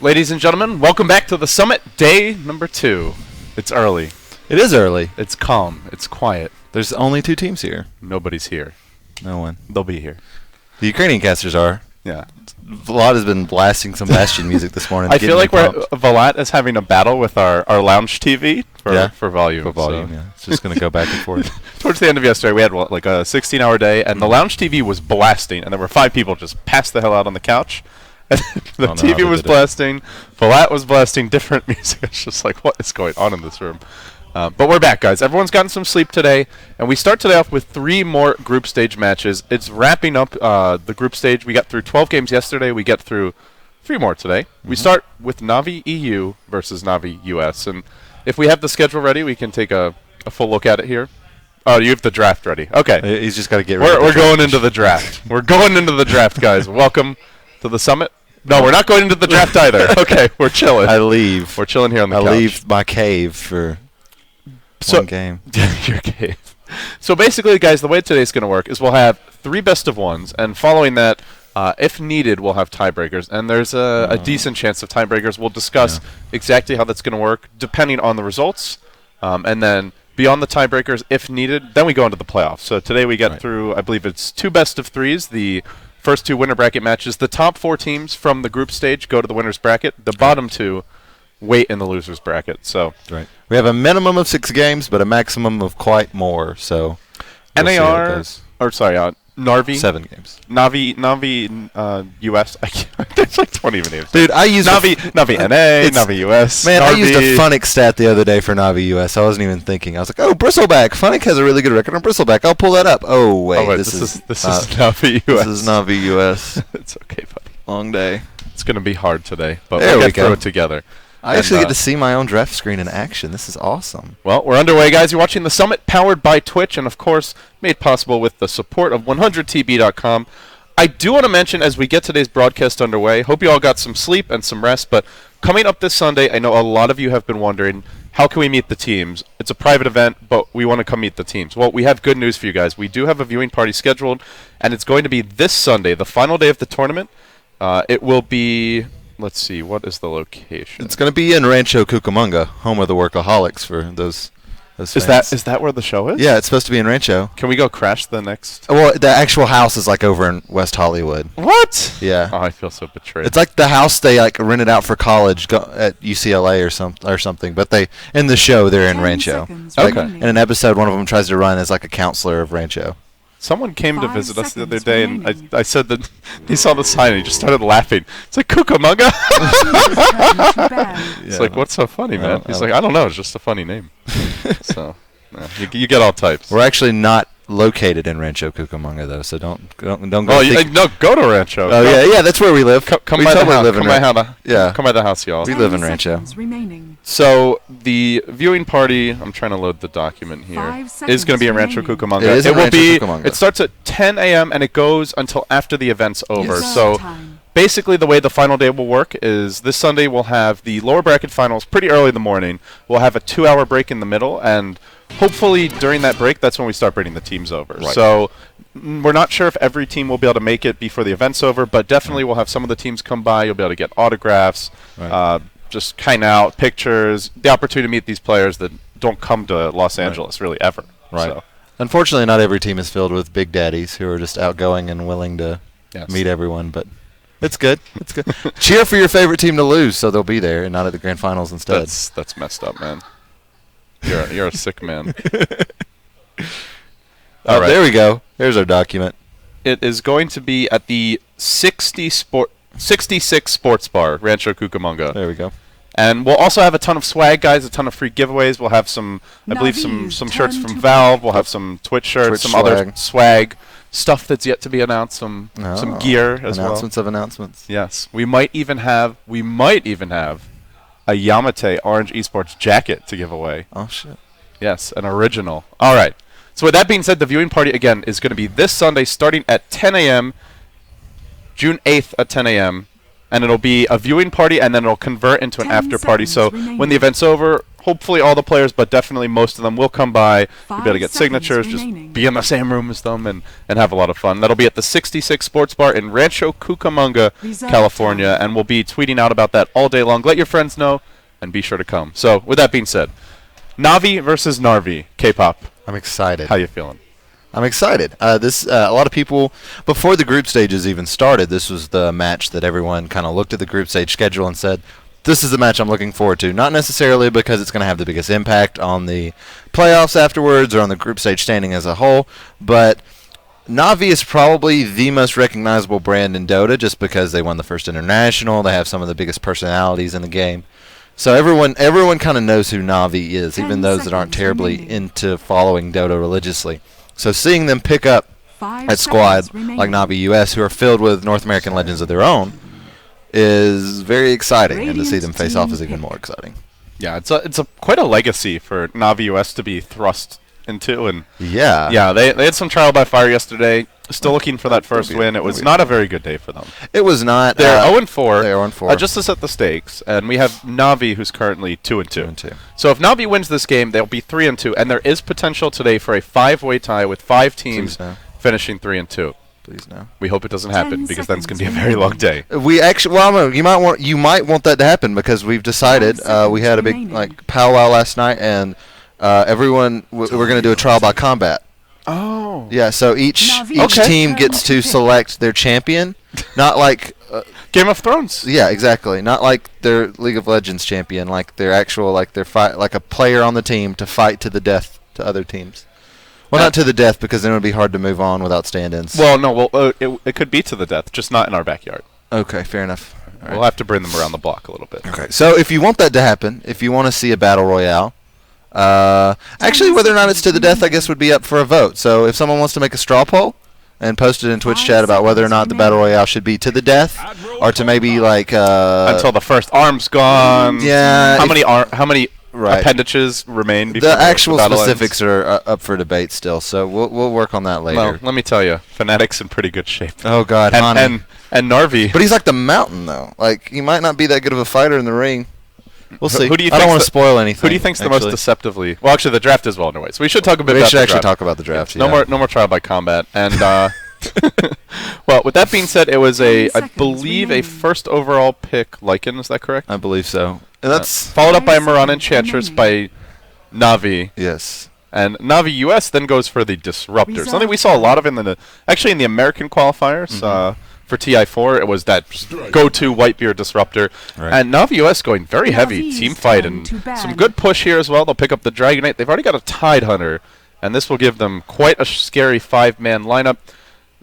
Ladies and gentlemen, welcome back to the Summit, day number 2. It's early. It is early. It's calm. It's quiet. There's only 2 teams here. Nobody's here. No one. They'll be here. The Ukrainian casters are. Yeah. Vlad has been blasting some Bastion music this morning. I feel like Vlad is having a battle with our lounge TV for volume. For volume, yeah. It's just going to go back and forth. Towards the end of yesterday, we had like a 16-hour day, and the lounge TV was blasting, and there were 5 people just passed the hell out on the couch. And the TV was blasting, Vlad was blasting different music. It's just like, what is going on in this room? But we're back, guys. Everyone's gotten some sleep today, and we start today off with 3 more group stage matches. It's wrapping up the group stage. We got through 12 games yesterday. We get through 3 more today. We start with Navi EU versus Navi US, and if we have the schedule ready, we can take a full look at it here. Oh, you have the draft ready. Okay. He's just got to get ready. We're going into the draft. We're going into the draft, guys. Welcome to the Summit. No, we're not going into the draft either. Okay, we're chilling. I leave. We're chilling here on the couch. I leave my cave for one game. Your cave. So basically, guys, the way today's going to work is we'll have 3 best of 1s, and following that, if needed, we'll have tiebreakers. And there's a decent chance of tiebreakers. We'll discuss exactly how that's going to work, depending on the results. And then beyond the tiebreakers, if needed, then we go into the playoffs. So today we get through, I believe it's 2 best of 3s, the first 2 winner bracket matches. The top 4 teams from the group stage go to the winner's bracket. The bottom 2 wait in the loser's bracket. So we have a minimum of 6 games, but a maximum of quite more. So NAR, or sorry, Narvi. 7 games. Navi US. There's like 20 even names. Dude, I use Navi NA, Navi US. Man, Narvi. I used a Funnick stat the other day for Navi US. I wasn't even thinking. I was like, oh, Bristleback. Funnick has a really good record on Bristleback. I'll pull that up. Oh, wait. This is Navi US. This is Navi US. It's okay, buddy. Long day. It's going to be hard today, but we'll get through it together. I actually get to see my own draft screen in action. This is awesome. Well, we're underway, guys. You're watching the Summit, powered by Twitch, and, of course, made possible with the support of 100tb.com. I do want to mention, as we get today's broadcast underway, hope you all got some sleep and some rest, but coming up this Sunday, I know a lot of you have been wondering, how can we meet the teams? It's a private event, but we want to come meet the teams. Well, we have good news for you guys. We do have a viewing party scheduled, and it's going to be this Sunday, the final day of the tournament. It will be... Let's see, what is the location? It's going to be in Rancho Cucamonga, home of the Workaholics for those fans. Is that where the show is? Yeah, it's supposed to be in Rancho. Can we go crash the next? Well, the actual house is like over in West Hollywood. What? Yeah. Oh, I feel so betrayed. It's like the house they like rented out for college at UCLA or something. But in the show they're in Rancho. Okay. In an episode, one of them tries to run as like a counselor of Rancho. Someone came to visit us the other day, and I said that he saw the sign, and he just started laughing. It's like, Cucamonga? It's like, what's so funny, man? He's like, I don't know. It's just a funny name. So, you get all types. We're actually not located in Rancho Cucamonga, though, so don't go. No, go to Rancho. Oh, yeah, that's where we live. Come by the house. Come by the house, y'all. We live in Rancho. So the viewing party, I'm trying to load the document here, is going to be in Rancho Cucamonga. It starts at 10 a.m. and it goes until after the event's over. Yes. So basically the way the final day will work is this Sunday we'll have the lower bracket finals pretty early in the morning. We'll have a 2-hour break in the middle, and hopefully during that break, that's when we start bringing the teams over. Right. So we're not sure if every team will be able to make it before the event's over, but definitely we'll have some of the teams come by. You'll be able to get autographs, just hang out, pictures, the opportunity to meet these players that don't come to Los Angeles really ever. Right. So. Unfortunately, not every team is filled with big daddies who are just outgoing and willing to meet everyone, but it's good. It's good. Cheer for your favorite team to lose, so they'll be there and not at the grand finals instead. That's messed up, man. You're a sick man. All right. There we go. There's our document. It is going to be at the 66 Sports Bar, Rancho Cucamonga. There we go. And we'll also have a ton of swag, guys, a ton of free giveaways. We'll have some shirts from Valve. We'll have some Twitch shirts, some other swag, stuff that's yet to be announced, some gear as well. Announcements of announcements. Yes. We might even have a Yamate Orange Esports jacket to give away. Oh, shit. Yes, an original. All right. So with that being said, the viewing party, again, is going to be this Sunday starting at 10 a.m., June 8th at 10 a.m., and it'll be a viewing party, and then it'll convert into an after party. So when the event's over, hopefully all the players, but definitely most of them will come by. You'll be able to get signatures, just be in the same room as them, and have a lot of fun. That'll be at the 66 Sports Bar in Rancho Cucamonga, California, and we'll be tweeting out about that all day long. Let your friends know, and be sure to come. So, with that being said, Navi versus Narvi, K-pop. I'm excited. How you feeling? I'm excited. A lot of people, before the group stages even started, this was the match that everyone kind of looked at the group stage schedule and said, this is the match I'm looking forward to. Not necessarily because it's going to have the biggest impact on the playoffs afterwards or on the group stage standing as a whole, but Navi is probably the most recognizable brand in Dota just because they won the first international. They have some of the biggest personalities in the game. So everyone kind of knows who Navi is, even those that aren't terribly into following Dota religiously. So seeing them pick up a squad like navi.usa, who are filled with North American legends of their own, is very exciting, and to see them face off is even more exciting. Yeah, it's quite a legacy for navi.usa to be thrust into, and yeah, they had some trial by fire yesterday. Still looking for that first win. It was not a very good day for them. It was not. They're 0-4. They're 0-4. Just to set the stakes, and we have Navi, who's currently 2-2. 2-2. So if Navi wins this game, they'll be 3-2, and there is potential today for a 5-way tie with 5 teams finishing 3-2. Please no. We hope it doesn't happen, because then it's going to be a very long day. We actually, you might want that to happen, because we've decided. We had a big powwow last night, and everyone we're going to do a trial by combat. Oh. Yeah, so each team gets to select their champion, not like Game of Thrones. Yeah, exactly. Not like their League of Legends champion, like their actual like a player on the team to fight to the death to other teams. Well, not to the death, because then it would be hard to move on without stand-ins. Well, no, it could be to the death, just not in our backyard. Okay, fair enough. We'll have to bring them around the block a little bit. Okay, so if you want that to happen, if you want to see a battle royale, actually, whether or not it's to the death, I guess, would be up for a vote. So if someone wants to make a straw poll and post it in Twitch chat about whether or not the battle royale should be to the death, or to maybe like until the first arm's gone. Yeah. How many appendages remain? The actual specifics are up for debate still, so we'll work on that later. Well, let me tell you, Fnatic's in pretty good shape. Oh God, and Narvi. But he's like the mountain, though. Like, he might not be that good of a fighter in the ring. We'll see. Who do you I don't want to spoil anything. Who do you think's the most deceptively? Well, actually, the draft is well underway, so we should talk a bit. We about should the actually draft. talk about the draft. No more trial by combat. And well, with that being said, it was I believe a first overall pick. Lycan, is that correct? I believe so. And that's followed up by Moran Enchantress by Navi. Yes. And Navi.usa then goes for the Disruptor. Something we saw a lot of in the American qualifiers. For TI4, it was that go-to Whitebeard Disruptor. Right. And Navi.usa going very heavy team fight, and some good push here as well. They'll pick up the Dragonite. They've already got a Tide Hunter, and this will give them quite a scary 5-man lineup,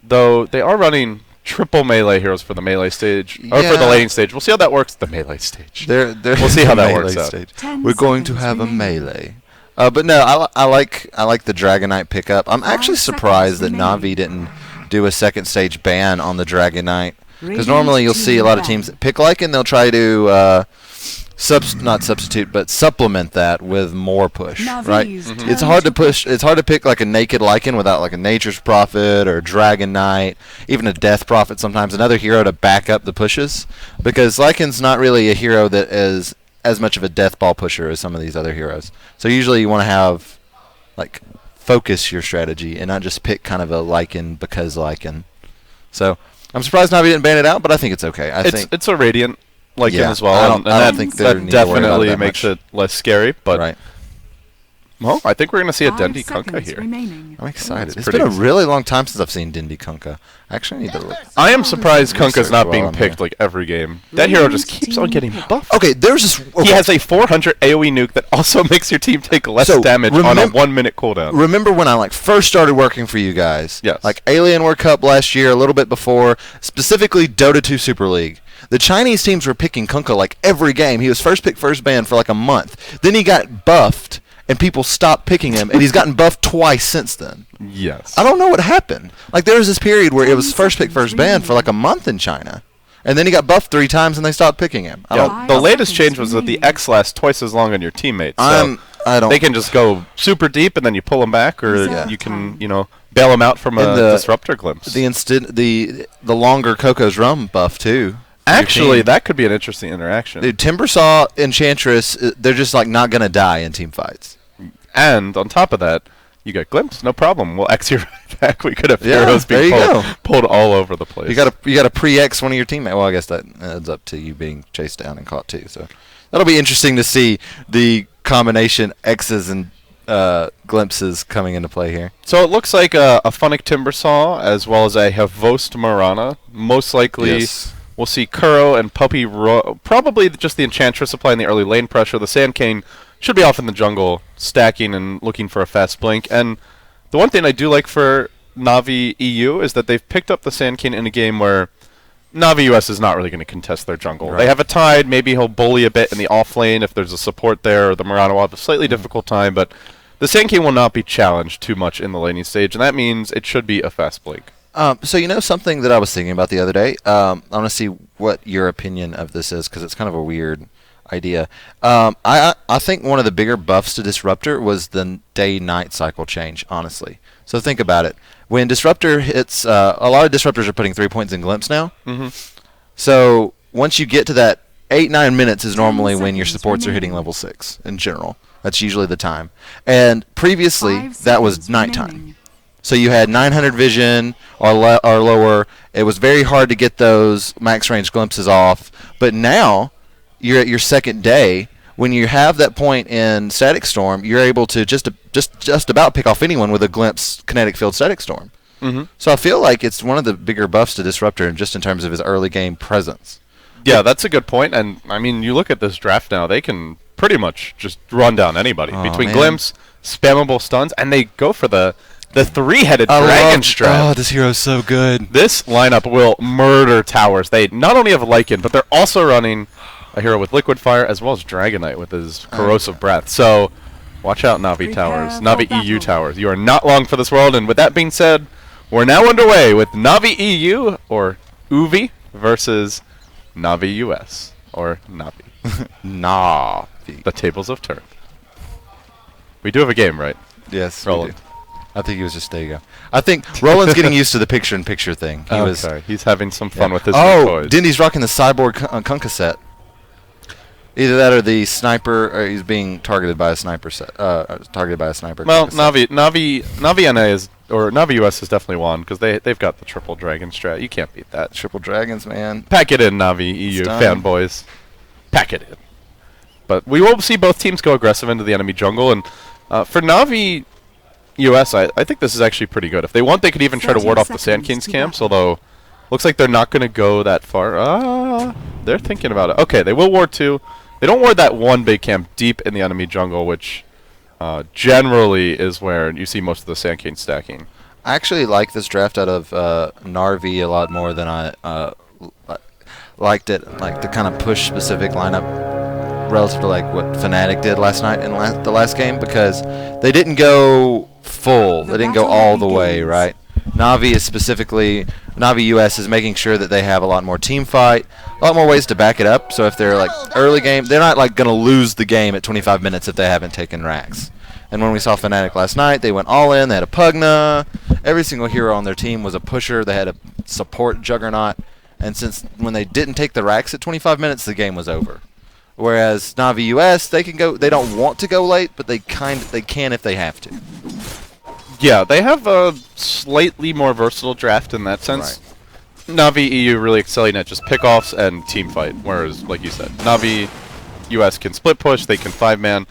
though they are running triple melee heroes for the melee stage, or for the laning stage. We'll see how that works at the melee stage. We'll see how that works out. We're going to have a melee. But no, I like the Dragonite pickup. I'm actually surprised that Navi didn't do a second stage ban on the Dragonite, because normally you'll see a lot of teams that pick Lycan, they'll try to not substitute, but supplement that with more push, right? It's hard to push. It's hard to pick like a naked Lycan without like a Nature's Prophet or Dragonite, even a Death Prophet sometimes, another hero to back up the pushes, because Lycan's not really a hero that is as much of a death ball pusher as some of these other heroes. So usually you want to have like focus your strategy and not just pick kind of a Lycan because Lycan. So I'm surprised Navi didn't ban it out, but I think it's okay. It's a Radiant Lycan as well, I don't think that definitely makes it less scary. But right. Well, I think we're going to see a Dendi Kunkka here. I'm excited. It's been a really long time since I've seen Dendi Kunkka. I actually need to look. I am surprised Kunkka's not being picked like every game. That hero just keeps on getting buffed. Okay, there's this. He has a 400 AoE nuke that also makes your team take less damage on a 1-minute cooldown. Remember when I first started working for you guys? Yes. Like Alienware Cup last year, a little bit before, specifically Dota 2 Super League. The Chinese teams were picking Kunkka like every game. He was first pick, first ban for like a month. Then he got buffed, and people stopped picking him, and he's gotten buffed twice since then. Yes. I don't know what happened. Like, there was this period where it was first pick, first ban for like a month in China. And then he got buffed 3 times, and they stopped picking him. The latest change was that the X lasts twice as long on your teammates. So they can just go super deep, and then you pull them back, or you can, bail them out from a Disruptor glimpse. The longer Coco's Rum buff, too. Actually, that could be an interesting interaction. Dude, Timbersaw, Enchantress, they're just like not gonna die in team fights. And on top of that, you got Glimpse, no problem. We'll X you right back. We could have heroes being pulled all over the place. You got to pre-X one of your teammates. Well, I guess that adds up to you being chased down and caught too. So that'll be interesting to see the combination X's and glimpses coming into play here. So it looks like a Funnic Timbersaw as well as a Havost Marana. Most likely we'll see Kuro and Puppy probably just the Enchantress applying the early lane pressure. The Sand King should be off in the jungle stacking and looking for a fast blink. And the one thing I do like for Navi EU is that they've picked up the Sand King in a game where Navi US is not really going to contest their jungle. Right. They have a Tide. Maybe he'll bully a bit in the off lane if there's a support there. Or the Marana will have a slightly difficult time, but the Sand King will not be challenged too much in the laning stage, and that means it should be a fast blink. So you know something that I was thinking about the other day? I want to see what your opinion of this is, because it's kind of a weird idea. I think one of the bigger buffs to Disruptor was the day-night cycle change, honestly. So think about it. When Disruptor hits, a lot of Disruptors are putting 3 points in Glimpse now. So once you get to that 8-9 minutes is normally when your supports are hitting level 6 in general. That's usually the time. And previously, that was nighttime. So you had 900 vision or lower. It was very hard to get those max range glimpses off. But now, you're at your second day. When you have that point in Static Storm, you're able to just about pick off anyone with a glimpse kinetic field Static Storm. So I feel like it's one of the bigger buffs to Disruptor just in terms of his early game presence. Yeah, that's a good point. And, I mean, you look at this draft now, they can pretty much just run down anybody. Between Glimpse, spammable stuns, and they go for the three-headed dragon strat. Oh, this hero's so good. This lineup will murder towers. They not only have Lycan, but they're also running a hero with Liquid Fire as well as Dragonite with his Corrosive Breath. So watch out, Navi towers. Navi EU towers. You are not long for this world. And with that being said, we're now underway with Navi EU, or UVI, versus Navi US, or Navi. Navi. The tables of turf. We do have a game, right? Yes, Roland. we do. I think he was just, there you go. I think Roland's getting used to the picture-in-picture thing. He's having some fun with his toys. Dindy's rocking the Cyborg Kunkka set. Either that or the sniper, or he's being targeted by a sniper set. Targeted by a sniper. Well, Navi NA is, or Navi US is definitely won because they've got the triple dragon strat. You can't beat that. Triple dragons, man. Pack it in, Navi EU fanboys. Pack it in. But we will see both teams go aggressive into the enemy jungle, and for Navi US, I think this is actually pretty good. If they want, they could even try to ward off the Sand King's camps, although looks like they're not going to go that far. They're thinking about it. Okay, they will ward 2. They don't ward that one big camp deep in the enemy jungle, which generally is where you see most of the Sand King stacking. I actually like this draft out of Narvi a lot more than I liked it, like the kind of push-specific lineup relative to like what Fnatic did last night in the last game, because they didn't go full. They didn't go all the way, right? Navi US is making sure that they have a lot more team fight, a lot more ways to back it up. So if they're like early game, they're not like going to lose the game at 25 minutes if they haven't taken racks. And when we saw Fnatic last night, they went all in. They had a Pugna. Every single hero on their team was a pusher. They had a support Juggernaut. And since when they didn't take the racks at 25 minutes, the game was over. Whereas Navi US, they can go. They don't want to go late, but they can if they have to. Yeah, they have a slightly more versatile draft in that sense. Right. Navi EU really excelling at just pickoffs and team fight, whereas, like you said, Navi US can split push, they can 5-man,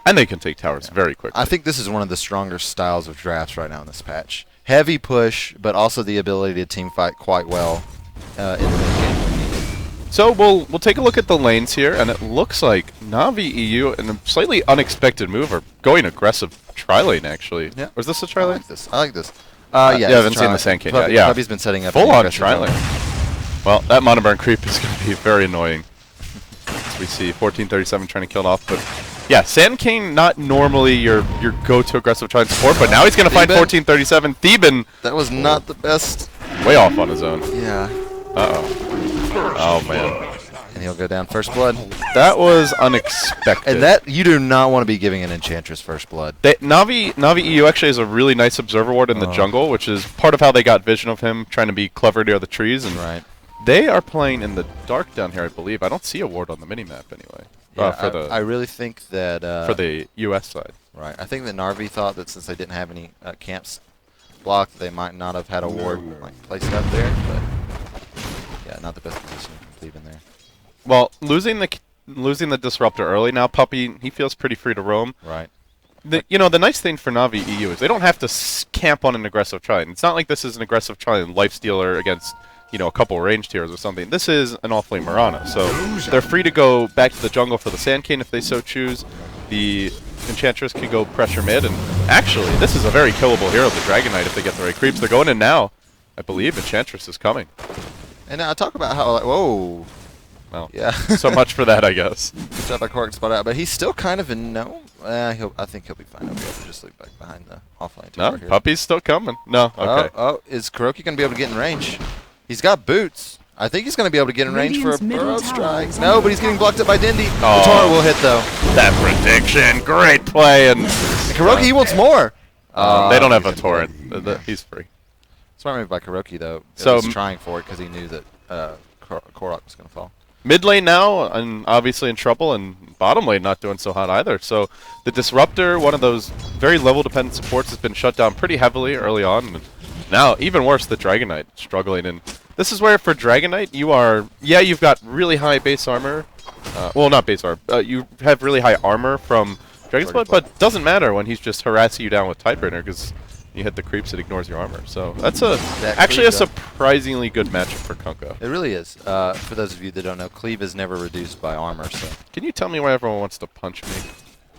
and they can take towers very quickly. I think this is one of the stronger styles of drafts right now in this patch. Heavy push, but also the ability to team fight quite well in the mid game when needed. So we'll take a look at the lanes here, and it looks like Navi EU, in a slightly unexpected move, are going aggressive tri-lane, actually. Yeah. Or is this a tri-lane? I like this. Yeah, I haven't seen the Sand King yet. Yeah. Puppy's been setting up full-on tri-lane. Well, that monoburn creep is going to be very annoying. As we see 1437 trying to kill it off, but yeah, Sand King not normally your go-to aggressive tri-lane support, but now he's going to find 1437. Theban. That was not the best. Way off on his own. Yeah. Uh-oh. Oh, man. And he'll go down first blood. That was unexpected. And that, you do not want to be giving an Enchantress first blood. Navi EU actually has a really nice observer ward in the jungle, which is part of how they got vision of him trying to be clever near the trees. And They are playing in the dark down here, I believe. I don't see a ward on the minimap anyway. Yeah, I really think that for the U.S. side. Right. I think that Narvi thought that since they didn't have any camps blocked, they might not have had a ward like placed up there. But yeah, not the best position to leave in there. Well, losing the disruptor early now, Puppy, he feels pretty free to roam. Right. The nice thing for Navi EU is they don't have to camp on an aggressive Trident. It's not like this is an aggressive Trident lifestealer against a couple range tiers or something. This is an off-lane Mirana, so they're free to go back to the jungle for the Sand King if they so choose. The Enchantress can go pressure mid, and actually, this is a very killable hero, the Dragon Knight, if they get the right creeps. They're going in now. I believe Enchantress is coming. And now talk about how, like, whoa. Well, yeah. So much for that, I guess. Good job by Cork to spot out, but he's still kind of in no. I think he'll be fine. He'll be able to just leave back behind the offline tower here. Puppy's still coming. No, okay. Oh, is Kuroki going to be able to get in range? He's got boots. I think he's going to be able to get in range for a burrow strike. No, but he's getting blocked up by Dindy. Oh, the Torrent will hit, though. That prediction. Great play. And Kuroki, he wants more. They don't have a Torrent. He's free. Smart move by Kuroki, though. So he's trying for it because he knew that Korok was going to fall. Mid lane now, and obviously in trouble, and bottom lane not doing so hot either. So the Disruptor, one of those very level-dependent supports, has been shut down pretty heavily early on. And now, even worse, the Dragon Knight struggling. And this is where, for Dragon Knight, you've got really high base armor. Well, not base armor. You have really high armor from Dragon's Blood, but it doesn't matter when he's just harassing you down with Typewriter, because you hit the creeps, it ignores your armor. So that's actually a surprisingly good matchup for Kunkka. It really is. For those of you that don't know, cleave is never reduced by armor. So can you tell me why everyone wants to punch me?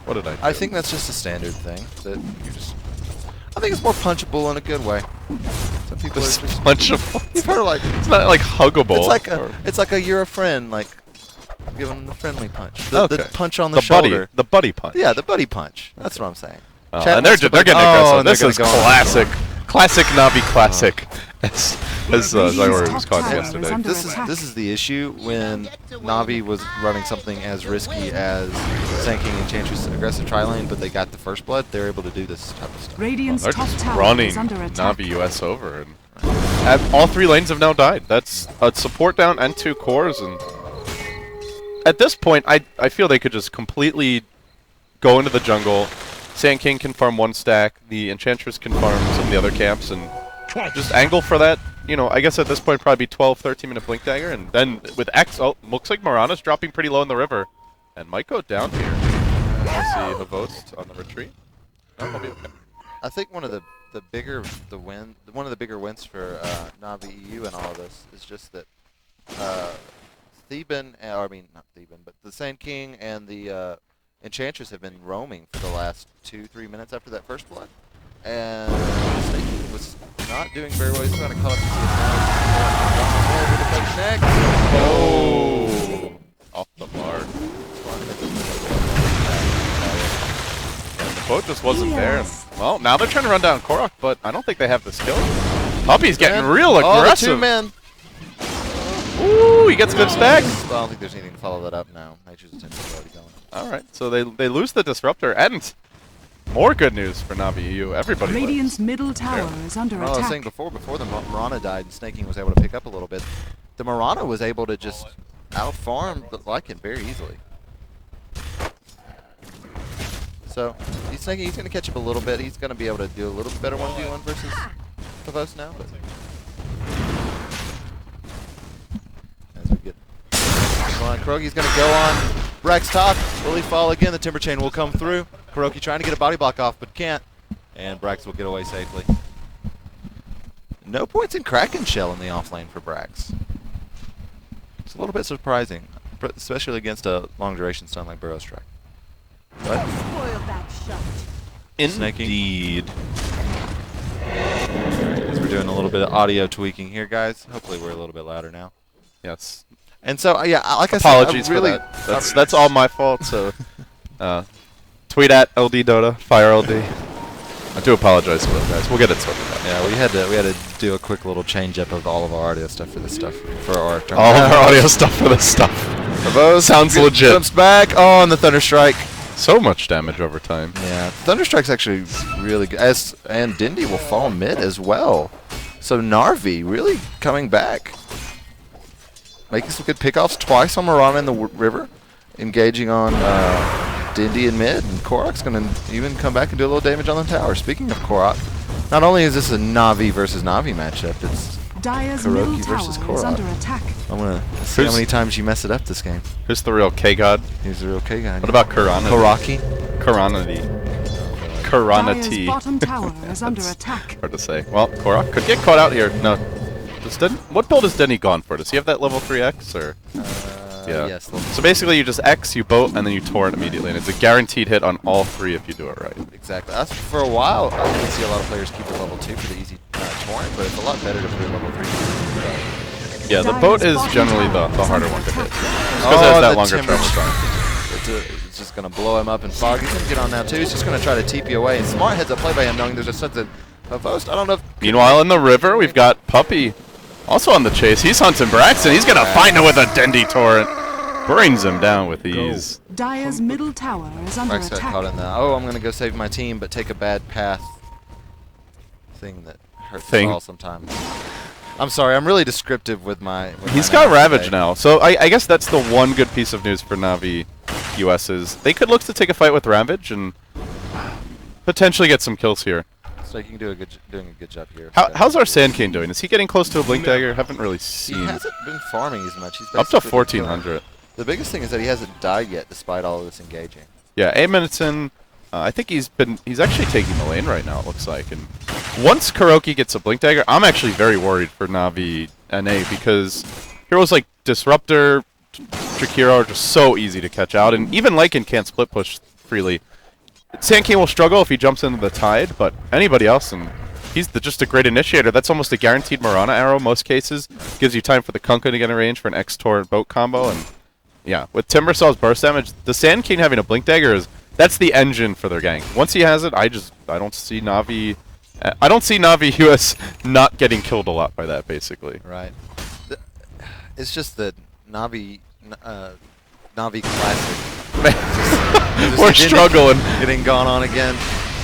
What did I do? I think that's just a standard thing. That you just. I think it's more punchable in a good way. Some people are just punchable. You've heard it's not like huggable. It's like a you're a friend, like giving a friendly punch. The punch on the shoulder. The buddy punch. Yeah, the buddy punch. That's what I'm saying. And they're getting aggressive. This is classic Navi classic, as Zyori was calling yesterday. This is the issue when Navi was running something as risky as Sand King Enchantress aggressive tri-lane, but they got the first blood. They're able to do this type of stuff. They're just running Navi US over, and all 3 lanes have now died. That's a support down and 2 cores, and at this point, I feel they could just completely go into the jungle. Sand King can farm 1 stack, the Enchantress can farm some of the other camps, and just angle for that, I guess at this point probably be 12, 13-minute Blink Dagger, and then with X, looks like Mirana's dropping pretty low in the river, and might go down here. I see Havost on the retreat. No, he'll be okay. I think one of the bigger wins for Navi EU and all of this is just that Theban, not Theban, but the Sand King and the Enchantress have been roaming for the last 2-3 minutes after that first blood, and Snake was not doing very well. He's trying to cut up next. Oh! Off the mark. And the boat just wasn't there. Well, now they're trying to run down Korok, but I don't think they have the skill. Puppy's getting real aggressive. Oh, the 2-man. Ooh, he gets a good stack. Well, I don't think there's anything to follow that up now. Nature's attention is already going. All right, so they lose the Disruptor, and more good news for Navi EU. Everybody Radiant's middle tower is under attack. I was saying before the Mirana died and Snake King was able to pick up a little bit, the Mirana was able to just out-farm the Lycan very easily. So he's going to catch up a little bit. He's going to be able to do a little bit better 1v1 versus Pavos now. But as we get on, Kuroki's going to go on Brax top. Will he fall again? The Timber Chain will come through. Kuroki trying to get a body block off, but can't. And Brax will get away safely. No points in Kraken Shell in the offlane for Brax. It's a little bit surprising, especially against a long duration stun like Burrow Strike. But indeed. As we're doing a little bit of audio tweaking here, guys. Hopefully we're a little bit louder now. Yes. And so, yeah, like apologies I said, really, for that. That's all my fault. So, tweet at LD Dota, fire LD. I do apologize for that, guys. We'll get it sorted out. Yeah, we had to do a quick little change up of all of our audio stuff for this stuff for our turn. All of our audio stuff for this stuff. Sounds legit. Jumps back. Oh, and the Thunderstrike. So much damage over time. Yeah, Thunderstrike's actually really good. And Dindy will fall mid as well. So Narvi really coming back. making some good pickoffs twice on Marana in the river, engaging on Dindy in mid, and Korok's going to even come back and do a little damage on the tower. Speaking of Korok, not only is this a Navi versus Navi matchup, it's Dire's middle Kuroki versus tower is Korok. under attack. I'm going to see how many times you mess it up this game. Who's the real K-God? He's the real K guy. What about Kurana? Koraki? Kurana Dire's T. bottom tower is under attack. Hard to say. Well, Korok could get caught out here. No. What build has Denny gone for? Does he have that level 3X or? Yeah. Yes. So basically, you just X, you boat, and then you torrent immediately, and it's a guaranteed hit on all 3 if you do it right. Exactly. That's for a while. I didn't see a lot of players keep the level 2 for the easy torrent, but it's a lot better to put level 3. Yeah, the boat is generally the harder one to hit. Just because it has that longer travel time. It's just going to blow him up, and Fog, he's going to get on now too. He's just going to try to TP away, and smart heads up play by him, knowing there's a sense of post. I don't know if... Meanwhile, in the river, we've got Puppy also on the chase. He's hunting Braxton. He's going to find him with a Dendy torrent. Brings him down with ease. Dire's middle tower is under Brax got attack. caught in the, oh, I'm going to go save my team, but take a bad path thing that hurts us Thing. all sometimes. I'm sorry, I'm really descriptive with my... He's got Ravage now, so I guess that's the one good piece of news for Navi US is they could look to take a fight with Ravage and potentially get some kills here. So you can doing a good job here. How's our Sand King doing? Is he getting close to a Blink Dagger? Haven't really He seen. hasn't been farming as much. He's Up to basically been 1400. The biggest thing is that he hasn't died yet, despite all of this engaging. Yeah, 8 minutes in. I think he's actually taking the lane right now, it looks like. And once Kuroki gets a Blink Dagger, I'm actually very worried for Navi NA because heroes like Disruptor, Drakira are just so easy to catch out. And even Lycan can't split push freely. Sand King will struggle if he jumps into the tide, but anybody else, and he's just a great initiator. That's almost a guaranteed Marana arrow most cases. Gives you time for the Kunkka to get in range for an X-Tor boat combo. And yeah, with Timbersaw's burst damage, the Sand King having a Blink Dagger that's the engine for their gank. Once he has it, I don't see Navi US not getting killed a lot by that, basically. Right. It's just that Navi Classic. We're struggling. Getting gone on again.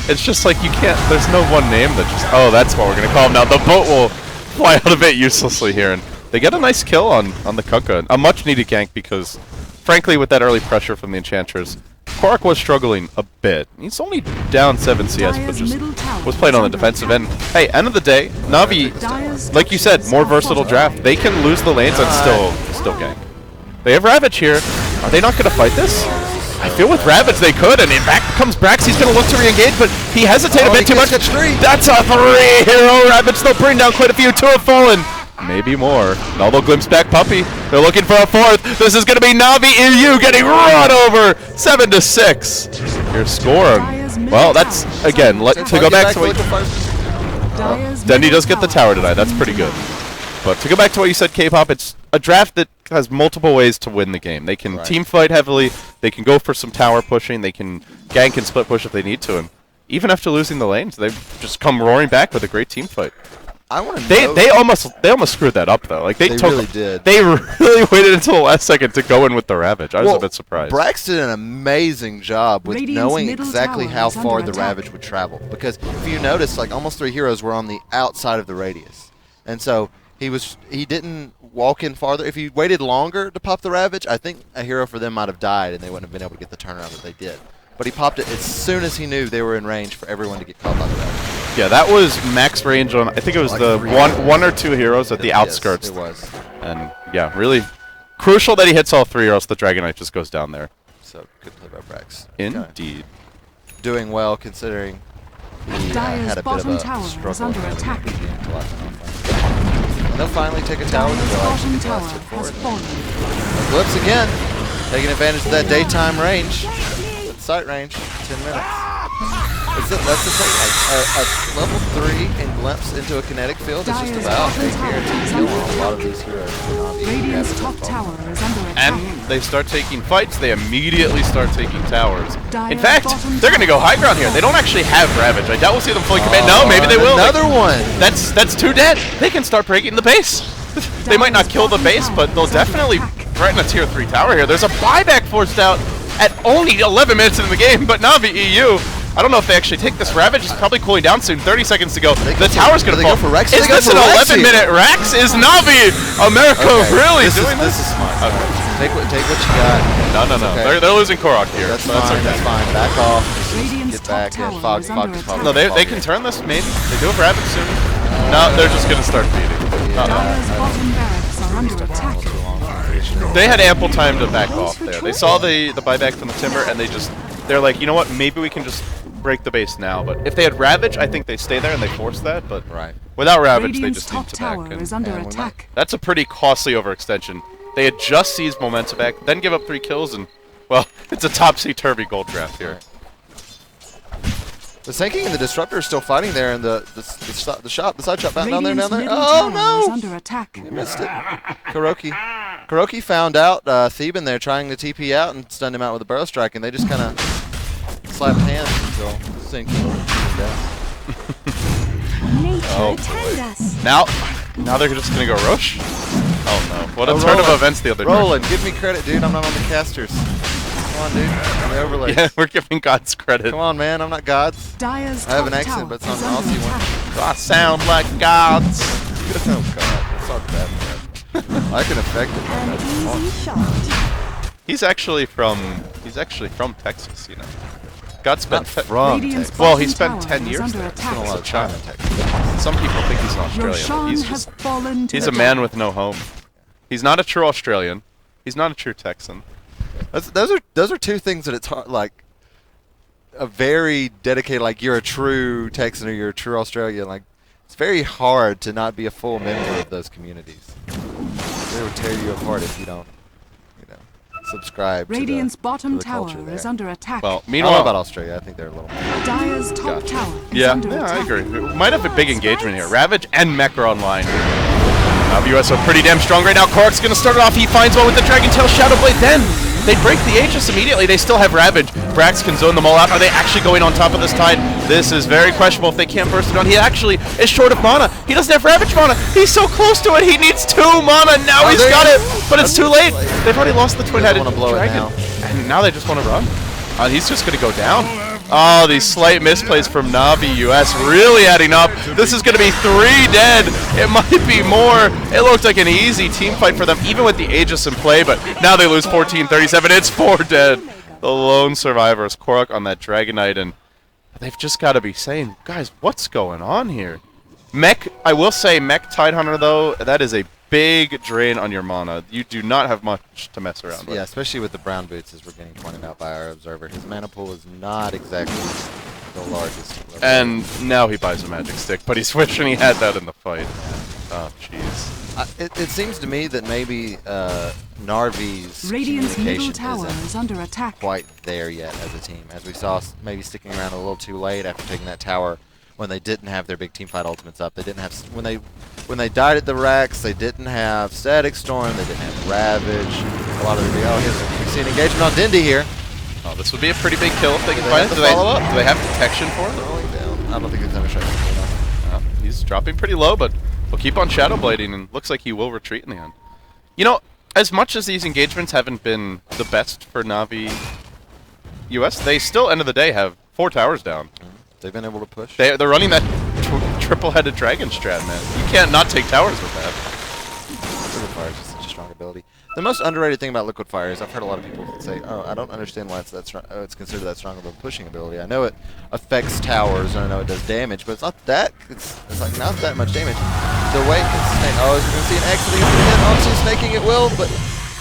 It's just like you can't. There's no one name that just. Oh, that's what we're gonna call him now. The boat will fly out of it uselessly here, and they get a nice kill on the Kunkka, a much needed gank because, frankly, with that early pressure from the Enchanters, Korok was struggling a bit. He's only down 7 CS, but just was playing on the defensive end. Hey, end of the day, Navi, like you said, more versatile draft. They can lose the lanes and still gank. They have Ravage here. Are they not going to fight this? I feel with Ravage they could, and in back comes Brax. He's going to look to re-engage, but he hesitated a bit too much. That's a 3-hero Ravage. They'll bring down quite a few. 2 have fallen. Maybe more. Now they'll glimpse back Puppy. They're looking for a 4th. This is going to be Navi EU getting run over. 7-6. Your score. Well, that's, again, to go back to what... Dendy does get the tower tonight. That's pretty good. But to go back to what you said, K-Pop, it's a draft that has multiple ways to win the game. They can team fight heavily. They can go for some tower pushing. They can gank and split push if they need to. And even after losing the lanes, they've just come roaring back with a great team fight. I want to know. They almost screwed that up though. Like they really did. They really waited until the last second to go in with the Ravage. I was a bit surprised. Brax did an amazing job with Radiant's knowing middle exactly tower how is far under the attack. Ravage would travel. Because if you notice, like almost 3 heroes were on the outside of the radius, and so he didn't walk in farther. If he waited longer to pop the Ravage, I think a hero for them might have died, and they wouldn't have been able to get the turnaround that they did. But he popped it as soon as he knew they were in range for everyone to get caught by the Ravage. Yeah, that was max range on. I think it was Like the 3 one or 2 heroes at the outskirts. Yes, it was. And yeah, really crucial that he hits all 3, or else the Dragon Knight just goes down there. So good play by Brax. Indeed. Doing well considering he Dire's had a bit of bottom a tower is struggle under attack. And they'll finally take a tower and Dire's they'll bottom actually get tower blasted has forward. fallen. Glimpse again, taking advantage of that daytime range. That sight range, 10 minutes. That's the thing, like a level 3 and glimpse into a kinetic field is just about a guaranteed kill on a lot of these heroes. Radiant's top tower is under attack. And they start taking fights. They immediately start taking towers. In Dire's fact, bottom they're going to go high ground here. They don't actually have Ravage. I doubt we'll see them fully command. No, maybe they will. Another one. That's 2 dead. They can start breaking the base. They might not kill the base, but they'll definitely threaten a tier 3 tower here. There's a buyback forced out at only 11 minutes in the game, but Navi EU I don't know if they actually take this. Ravage is probably cooling down soon. 30 seconds to go. The tower's going to fall. Go for Rex? Is this an 11-minute Rex? Is Navi America really doing this? This is smart. Okay. Take what you got. No. Okay. They're losing Korok here. That's fine. That's fine. Back off. Radiant's Get back. top tower Fog. is under attack. No, they can turn this, maybe. They do have Ravage soon. No, they're just going to start feeding. Dire's bottom barracks are under attack. They had ample time to back off there. They saw the buyback from the Timber, and they're like, you know what, maybe we can just break the base now. But if they had Ravage, I think they stay there and they force that. But without Ravage, they Radiant's just need top to back. tower is under attack. That's a pretty costly overextension. They had just seized Momenta back, then give up 3 kills, and, well, it's a topsy-turvy gold draft here. The Sanking and the Disruptor are still fighting there, and the side shop down there. Radiant's middle Oh tower is no! under attack. They missed it. Kuroki found out Theben there trying to TP out and stunned him out with a Burrow Strike, and they just kind of slapped hands until Sanking came down. Nature attend us. Now they're just gonna go Roche? Oh no! What a turn of events the other day. Roland, give me credit, dude. I'm not on the casters. Come on, dude. On the overlay. Yeah, we're giving God's credit. Come on, man. I'm not God's. Dire's I have top an accent, tower but it's on is an under Aussie attack. one. I sound like gods. Oh God, that's not bad, man. I can affect it. Man. That's Easy shot. He's actually from Texas, you know. God spent from Radiant's Texas. well, he bottom spent tower 10 is years under there. attack. Spent a lot of time in Texas. Some people think he's an Australian. Roshan He's has just fallen to he's the a man dark. with no home. He's not a true Australian. He's not a true Texan. Those are two things that it's hard, like a very dedicated, like you're a true Texan or you're a true Australian. Like it's very hard to not be a full member of those communities. They would tear you apart if you don't, subscribe. Radiant's to bottom the culture tower there. is under attack. Well, I don't know meanwhile, about Australia. I think they're a little. Dire's top Gotcha. tower is yeah, under attack. I agree. We might have a big engagement here. Ravage and Mech are online. navi.usa are pretty damn strong right now. Korok's going to start it off. He finds one with the Dragon Tail Shadow Blade. Then they break the Aegis immediately. They still have Ravage. Brax can zone them all out. Are they actually going on top of this tide? This is very questionable if they can't burst it on. He actually is short of mana. He doesn't have Ravage mana. He's so close to it. He needs 2 mana. Now he's got it, but it's too late. They've already lost the twin-headed dragon. And now they just want to run. He's just going to go down. Oh, these slight misplays from Navi US really adding up. This is going to be 3 dead. It might be more. It looked like an easy team fight for them, even with the Aegis in play, but now they lose 14-37. It's 4 dead. The lone survivor is Korok on that Dragon Knight, and they've just got to be saying, guys, what's going on here? Mech, I will say, Mech Tidehunter, though, that is a big drain on your mana. You do not have much to mess around with. Yeah, especially with the brown boots, as we're getting pointed out by our observer. His mana pool is not exactly the largest. And now he buys a magic stick, but he's wishing he had that in the fight. Oh, jeez. It seems to me that maybe Narvi's Radiant's middle communication tower isn't is under attack. quite there yet as a team. As we saw, maybe sticking around a little too late after taking that tower when they didn't have their big team fight ultimates up. They didn't have when they died at the Rex. They didn't have Static Storm. They didn't have Ravage. A lot of the we see an engagement on Dindy here. Oh, this would be a pretty big kill if they can they find have it. to follow up? Do they have detection for it? Rolling down. I don't think the time is right. He's dropping pretty low, but he'll keep on shadow blading, and looks like he will retreat in the end. You know, as much as these engagements haven't been the best for Navi US, they still, end of the day, have 4 towers down. They've been able to push. They're running that triple-headed dragon strat, man. You can't not take towers with that. Liquid Fire is just such a strong ability. The most underrated thing about Liquid Fire is I've heard a lot of people say, "Oh, I don't understand why it's that strong. Oh, it's considered that strong of a pushing ability. I know it affects towers, and I know it does damage, but it's not that. It's like not that much damage. The way it can sustain. Oh, as you're gonna see an exiting onto snaking, it will, but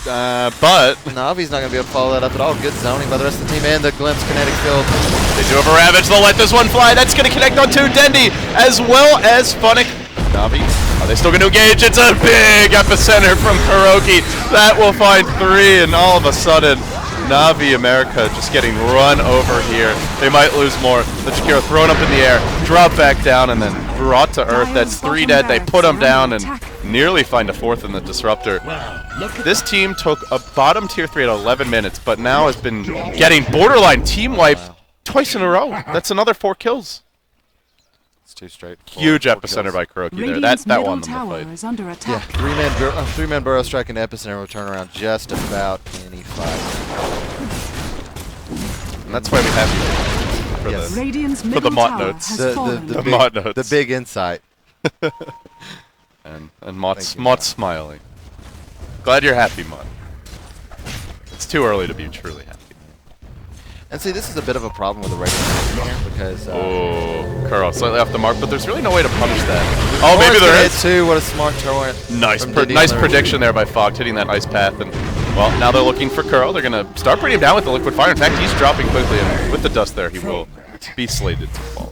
Navi's not gonna be able to follow that up at all. Good zoning by the rest of the team and the Glimpse kinetic field. They do have a Ravage. They'll let this one fly. That's going to connect onto Dendy as well as Funnick. Navi, are they still going to engage? It's a big epicenter from Kuroki. That will find 3, and all of a sudden, Navi America just getting run over here. They might lose more. The Jakiro thrown up in the air, drop back down, and then brought to earth. That's 3 dead. They put them down and nearly find a 4th in the Disruptor. This team took a bottom tier 3 at 11 minutes, but now has been getting borderline team wiped twice in a row. That's another 4 kills. It's too straight. Huge epicenter by Kuroki there. That won them the tower fight. is under attack. Yeah, 3-man Burrow Strike and epicenter will turn around just about any fight. And that's why we have you. for Yes. the Radiant's the middle Mott tower notes. has The, fallen. the, The big, Mott notes. the big insight. and Mott's Thank you, Mott's Mott. smiling. Glad you're happy, Mott. It's too early to be truly happy. And see, this is a bit of a problem with the Radiant here because. Oh, Kuro slightly off the mark, but there's really no way to punish that. Oh, maybe there is. Too. What a smart torrent. Nice, from Diddy nice on the- prediction there by Fogged, hitting that ice path. And, well, now they're looking for Kuro. They're going to start bringing him down with the liquid fire. In fact, he's dropping quickly, and with the dust there, he will be slated to fall.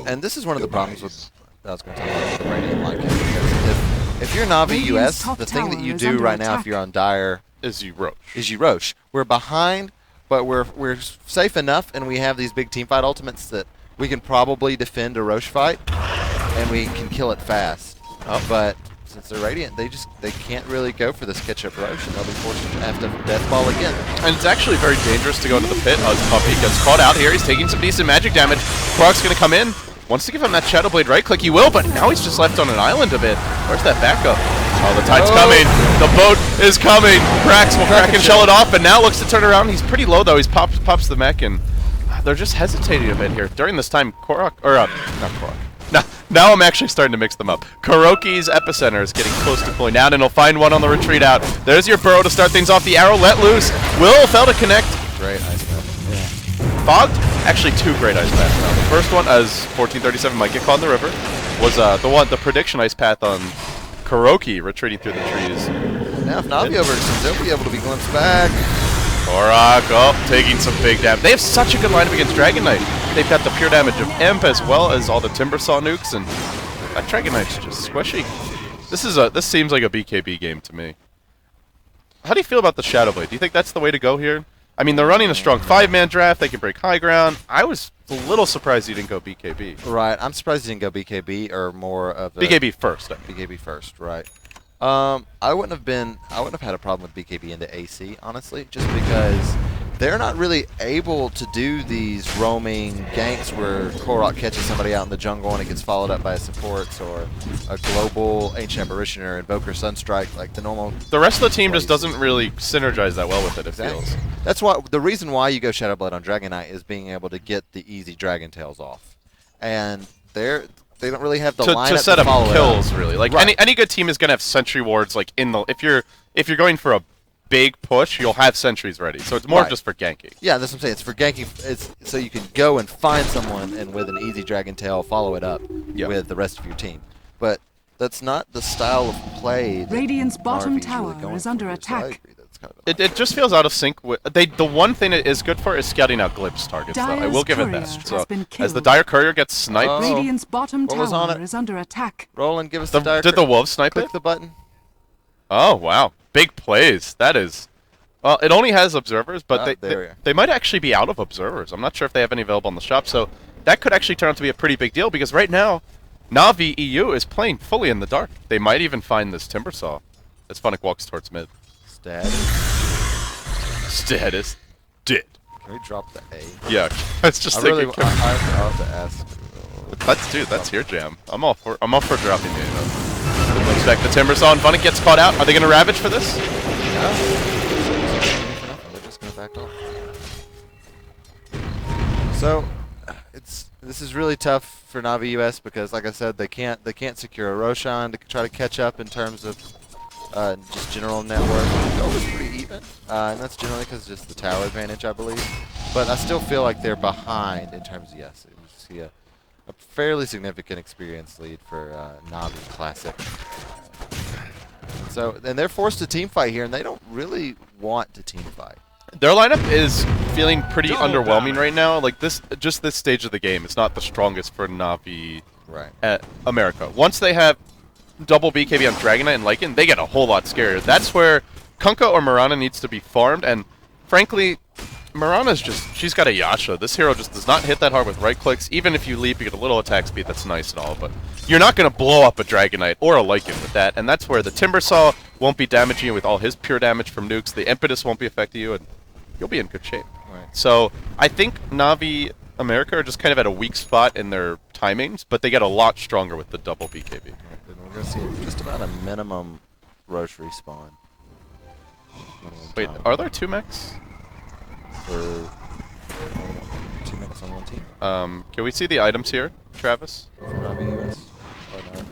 And this is one of the problems with. I was going to talk about the Radiant line because if you're Navi Radiant's US, top the thing that tower you is do under right now attack. if you're on Dire Is you roach. is you Roche. We're behind, but we're safe enough, and we have these big team fight ultimates that we can probably defend a Roche fight, and we can kill it fast. But since they're Radiant, they can't really go for this catch-up Roche, and they'll be forced to have to death ball again. And it's actually very dangerous to go into the pit. Puppy gets caught out here. He's taking some decent magic damage. Korok's going to come in. Wants to give him that Shadow Blade right click. He will, but now he's just left on an island a bit. Where's that backup? Oh, the tide's coming. The boat is coming. Krax will crack and shell it off, and now looks to turn around. He's pretty low, though. He pops the mech, and they're just hesitating a bit here. During this time, Korok, or not Korok. Now I'm actually starting to mix them up. Kuroki's epicenter is getting close to pulling down, and he'll find one on the retreat out. There's your burrow to start things off. The arrow let loose. Will fail to connect. Great ice path. Fogged, actually two great ice paths now. The first one, as 1437 might get caught in the river, was the prediction ice path on Kuroki retreating through the trees. Now if Navi overextends, they'll be able to be glimpsed back. Korok, taking some big damage. They have such a good lineup against Dragon Knight. They've got the pure damage of Imp as well as all the Timbersaw nukes, and that Dragon Knight's just squishy. This seems like a BKB game to me. How do you feel about the Shadow Blade? Do you think that's the way to go here? I mean, they're running a strong 5-man draft. They can break high ground. I was a little surprised you didn't go BKB. Right, I'm surprised you didn't go BKB or more of a BKB first. BKB first, right? I wouldn't have had a problem with BKB into AC, honestly, just because they're not really able to do these roaming ganks where Korok catches somebody out in the jungle and it gets followed up by a support or a global Ancient Apparition or Invoker Sunstrike like the normal. The rest of the team just doesn't really synergize that well with it, it feels. That's why the reason why you go Shadowblade on Dragon Knight is being able to get the easy Dragon Tails off, and they don't really have the lineup to set up follow kills it up. really. Like Right. any good team is gonna have sentry wards. Like if you're going for a big push, you'll have sentries ready. So it's more Right. just for ganking. Yeah, that's what I'm saying. It's for ganking. It's so you can go and find someone and with an easy Dragon Tail follow it up Yep. with the rest of your team. But that's not the style of play. that Radiant's bottom RV's really tower going is for under here, so I attack. agree that's kind of an It just feels out of sync with the one thing it is good for is scouting out Glib's targets. Though. I Dyer's will give it courier that. has So been as the killed. Dire courier gets sniped, Oh. Radiant's bottom What was on tower it? is under attack. Roland, give us the did the wolves snipe click it? the button. Oh wow, big plays. That is. Well, it only has observers, but there they might actually be out of observers. I'm not sure if they have any available in the shop, so that could actually turn out to be a pretty big deal because right now, Navi EU is playing fully in the dark. They might even find this Timbersaw as Funnick walks towards mid. Status dead. Can we drop the A? Yeah, it's just I thinking. really I have to ask. That's your jam. I'm all for dropping the A. Good looks back the Timbersaw and Funnick gets caught out. Are they gonna ravage for this? Yeah. They're just gonna back off. So, this is really tough for Navi US because, like I said, they can't secure a Roshan to try to catch up in terms of just general network. Gold is pretty even, and that's generally because just the tower advantage, I believe. But I still feel like they're behind in terms of you see a fairly significant experience lead for Navi Classic. So, and they're forced to team fight here, and they don't really want to team fight. Their lineup is feeling pretty underwhelming right now. Like this stage of the game, it's not the strongest for Navi at America. Once they have double BKB on Dragon Knight and Lycan, they get a whole lot scarier. That's where Kunkka or Mirana needs to be farmed, and frankly, Mirana's she's got a Yasha. This hero just does not hit that hard with right clicks. Even if you leap, you get a little attack speed, that's nice and all, but you're not going to blow up a Dragon Knight or a Lycan with that, and that's where the Timbersaw won't be damaging you with all his pure damage from nukes, the Impetus won't be affecting you, and you'll be in good shape. Right. So I think Navi America are just kind of at a weak spot in their timings, but they get a lot stronger with the double BKB. Right, then we're going to see just about a minimum Roche respawn. Wait, are there two mechs? For 2 minutes on one team. Can we see the items here, Travis? For Navi US. Or not.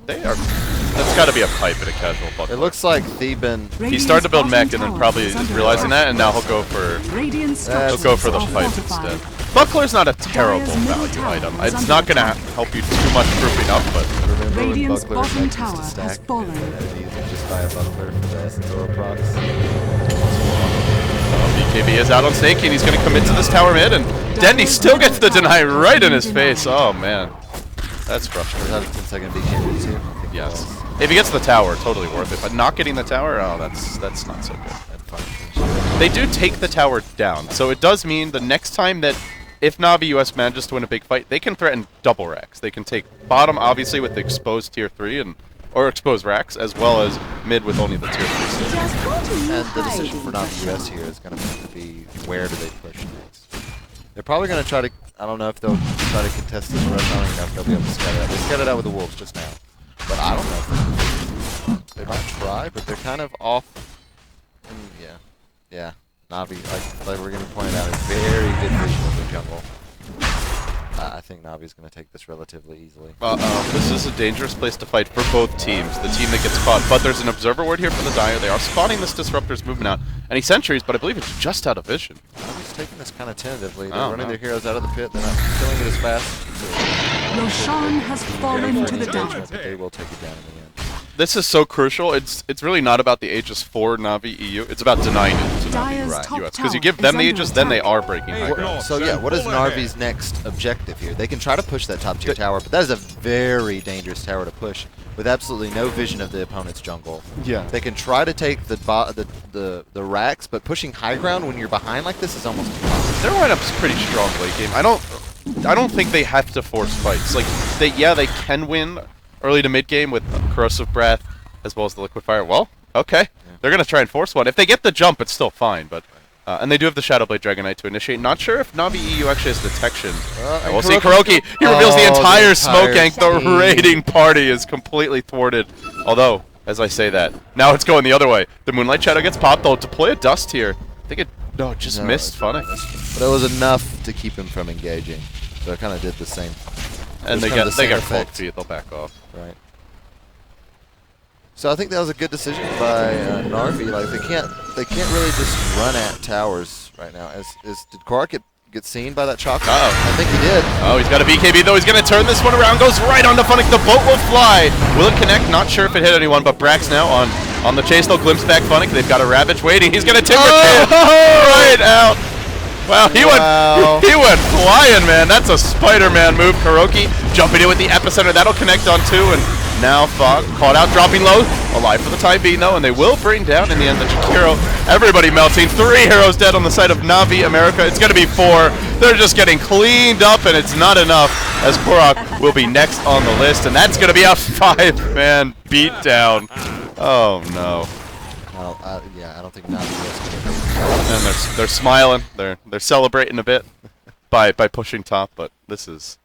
They are. That's got to be a pipe at a casual buckler. It looks like Theban. He started to build mech and then probably is realizing that, and now he'll go for the pipe instead. Buckler's not a terrible value item. It's not going to help you too much grouping up, but Remember when Radiant's Buckler bottom used to tower has stack fallen. and you could just buy a Buckler for the Essence Aura procs? BKB is out on Snake, and he's going to commit to this tower mid, and Dendy still gets the deny right in his face. Oh, man. That's frustrating. Was that a 10-second BKB too? Yes. If he gets the tower, totally worth it. But not getting the tower, oh, that's not so good. They do take the tower down, so it does mean the next time that if Navi US manages to win a big fight, they can threaten double racks. They can take bottom, obviously, with the exposed tier 3 or exposed racks, as well as mid with only the tier 3 still. And the decision for Navi US here is going to have to be where do they push next. They're probably going to try to, I don't know if they'll try to contest this rush. I don't even know if they'll be able to scout it out. They scouted out with the Wolves just now. But I don't know if they might try, but they're kind of off. Yeah. Navi, like we're going to point out, is very good vision of the jungle. I think Navi's going to take this relatively easily. This is a dangerous place to fight for both teams. The team that gets caught, but there's an observer ward here for the Dire. They are spotting this Disruptor's movement out. And he sentries, but I believe it's just out of vision. Navi's taking this kind of tentatively. They're running their heroes out of the pit. They're not killing it as fast. Roshan has fallen to the But down. they will take it down in the end. This is so crucial. It's really not about the Aegis for Navi EU. It's about denying it to Dire's Navi top US. Because you tower give them is the under Aegis, then they attack. are breaking high ground. So yeah, what is Narvi's next objective here? They can try to push that top tier tower, but that is a very dangerous tower to push with absolutely no vision of the opponent's jungle. Yeah. They can try to take the racks, but pushing high ground when you're behind like this is almost impossible. Their lineup's pretty strong late game. I don't think they have to force fights. Like they can win early to mid game with corrosive breath as well as the liquid fire. Well, okay. Yeah. They're gonna try and force one. If they get the jump, it's still fine, but and they do have the Shadowblade Dragonite to initiate. Not sure if Navi EU actually has detection. We'll see Kuroki. He reveals the entire smoke gank. The raiding party is completely thwarted. Although, as I say that, now it's going the other way. The Moonlight Shadow gets popped. They'll deploy a Dust here. I think it just missed Funny. But it was enough to keep him from engaging. So it kind of did the same. And they got cold feet. They'll back off. Right. So I think that was a good decision by Narvi. Like they can't really just run at towers right now. Did Korak get seen by that chalk? I think he did. Oh, he's got a BKB though. He's gonna turn this one around. Goes right onto Funnick. The boat will fly. Will it connect? Not sure if it hit anyone. But Brax now on the chase. They'll glimpse back Funnick. They've got a Ravage waiting. He's gonna timber right out. Wow, he went flying, man. That's a Spider-Man move. Kuroki jumping in with the epicenter. That'll connect on two, and now Fog caught out, dropping low. Alive for the time being, though, and they will bring down in the end the Shakiro. Everybody melting. 3 heroes dead on the side of Navi America. It's going to be 4. They're just getting cleaned up, and it's not enough, as Korak will be next on the list, and that's going to be a 5-man beatdown. Oh, no. Yeah, I don't think Navi is going to. And they're smiling. They're celebrating a bit by pushing top, but this is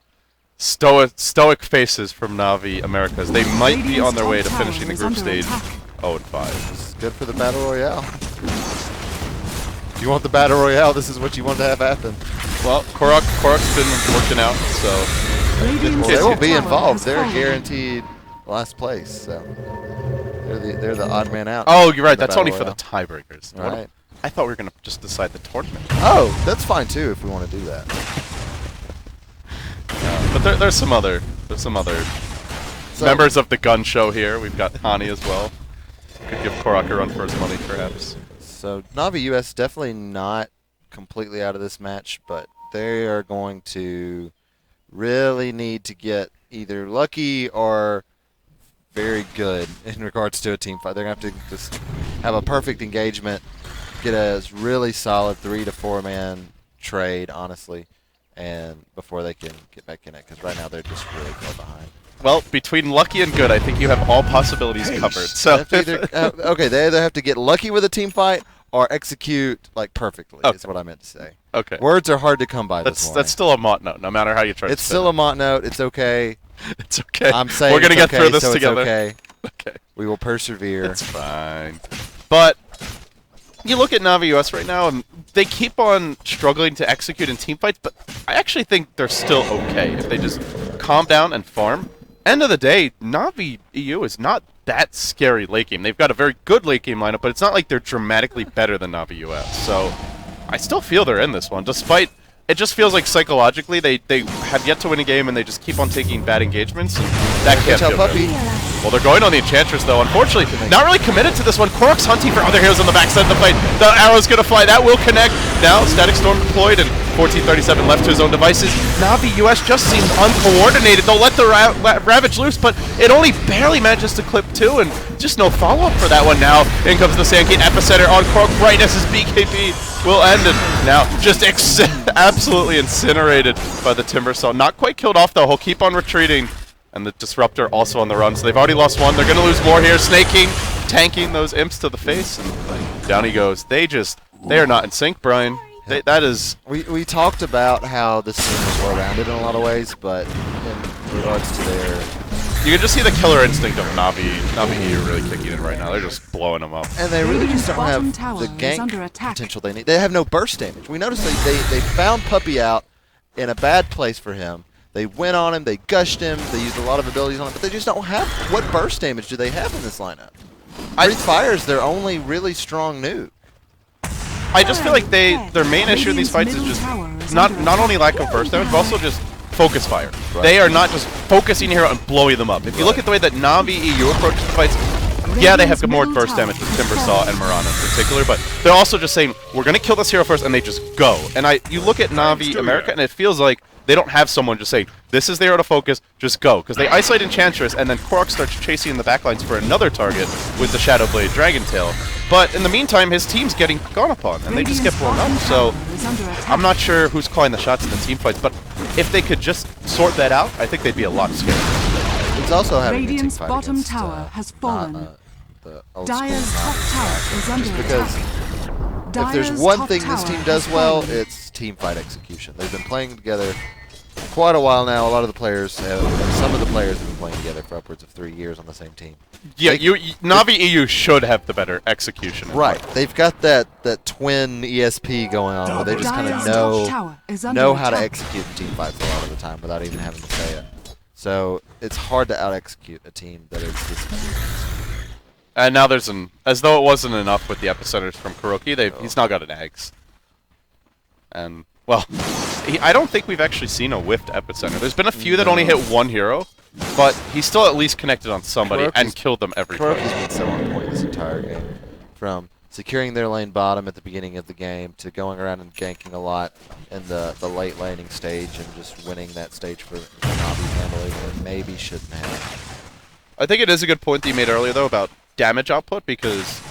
stoic faces from Navi Americas. They might be on their way to finishing the group stage 0-5. This is good for the Battle Royale. If you want the Battle Royale, this is what you want to have happen. Well, Korak's been working out, so well, they won't be involved. They're guaranteed last place, so they're the odd man out. Oh, you're right. That's only for the tiebreakers. Right. I thought we were gonna just decide the tournament. Oh, that's fine too if we want to do that. But there's some other members of the gun show here. We've got Hani as well. Could give Korak a run for his money, perhaps. So Navi US definitely not completely out of this match, but they are going to really need to get either lucky or very good in regards to a team fight. They're going to have to just have a perfect engagement, get a really solid 3 to 4 man trade, honestly, and before they can get back in it, because right now they're just really far behind. Well, between lucky and good, I think you have all possibilities covered. So okay, they either have to get lucky with a team fight or execute like perfectly. Okay. Is what I meant to say. Okay. Words are hard to come by. That's still a mott note, no matter how you try. It's still a mott note. It's okay. It's okay. I'm saying we're gonna it's get okay, through this so together. It's okay. Okay. We will persevere. It's fine. But you look at Navi US right now, and they keep on struggling to execute in team fights, but I actually think they're still okay if they just calm down and farm. End of the day, Navi EU is not that scary late game. They've got a very good late game lineup, but it's not like they're dramatically better than Navi US. So I still feel they're in this one, despite it just feels like psychologically they have yet to win a game and they just keep on taking bad engagements. And that can't feel good. Well, they're going on the Enchantress, though. Unfortunately, not really committed to this one. Korok's hunting for other heroes on the backside of the fight. The arrow's going to fly. That will connect. Now, Static Storm deployed, and 1437 left to his own devices. Navi US just seems uncoordinated. They'll let the Ravage loose, but it only barely manages to clip 2, and just no follow-up for that one. Now, in comes the Sandgate Epicenter on Korok right as his BKB will end it. Now, just absolutely incinerated by the Timbersaw. Not quite killed off, though. He'll keep on retreating. And the Disruptor also on the run. So they've already lost one. They're going to lose more here. Snaking, tanking those imps to the face. And down he goes. They are not in sync, Brian. That is... We talked about how this team is well-rounded in a lot of ways, but in regards to their... You can just see the killer instinct of Navi EU really kicking in right now. They're just blowing them up. And they really just don't have the gank potential they need. They have no burst damage. We noticed they found Puppey out in a bad place for him. They went on him, they gushed him, they used a lot of abilities on him, but they just don't have... What burst damage do they have in this lineup? Breathe Fire is their only really strong nuke. I just feel like their main issue in these fights is just not only lack of burst damage, but also just focus fire. Right. They are not just focusing here and blowing them up. If you look at the way that Navi EU approaches the fights, yeah, they have more burst damage with Timbersaw and Mirana in particular, but they're also just saying, we're going to kill this hero first, and they just go. And you look at Navi America, and it feels like they don't have someone just saying, this is the hero to focus, just go. Because they isolate Enchantress, and then Korok starts chasing in the backlines for another target with the Shadowblade Dragon Tail. But in the meantime, his team's getting gone upon, and they just get blown up. So I'm not sure who's calling the shots in the team fights, but if they could just sort that out, I think they'd be a lot scarier. It's also having Radiant's a team fight bottom against, tower has fallen. The old Dire's school top tower is under because attack. if there's Dire's one top thing this tower team does has well, fallen. it's team fight execution. They've been playing together quite a while now. A lot of the players some of the players have been playing together for upwards of 3 years on the same team. Yeah, Navi EU should have the better execution. Right. They've got that twin ESP going on where they just kind of know how to execute team fights a lot of the time without even having to say it. So it's hard to out-execute a team that is this experienced. And now there's as though it wasn't enough with the epicenters from Kuroki, he's now got an Ags. And, well, I don't think we've actually seen a whiffed epicenter. There's been a few that only hit one hero, but he's still at least connected on somebody and killed them every time. Kuroki's been so on point this entire game. From securing their lane bottom at the beginning of the game to going around and ganking a lot in the late laning stage and just winning that stage for Navi handily when maybe shouldn't have. I think it is a good point that you made earlier, though, about damage output, because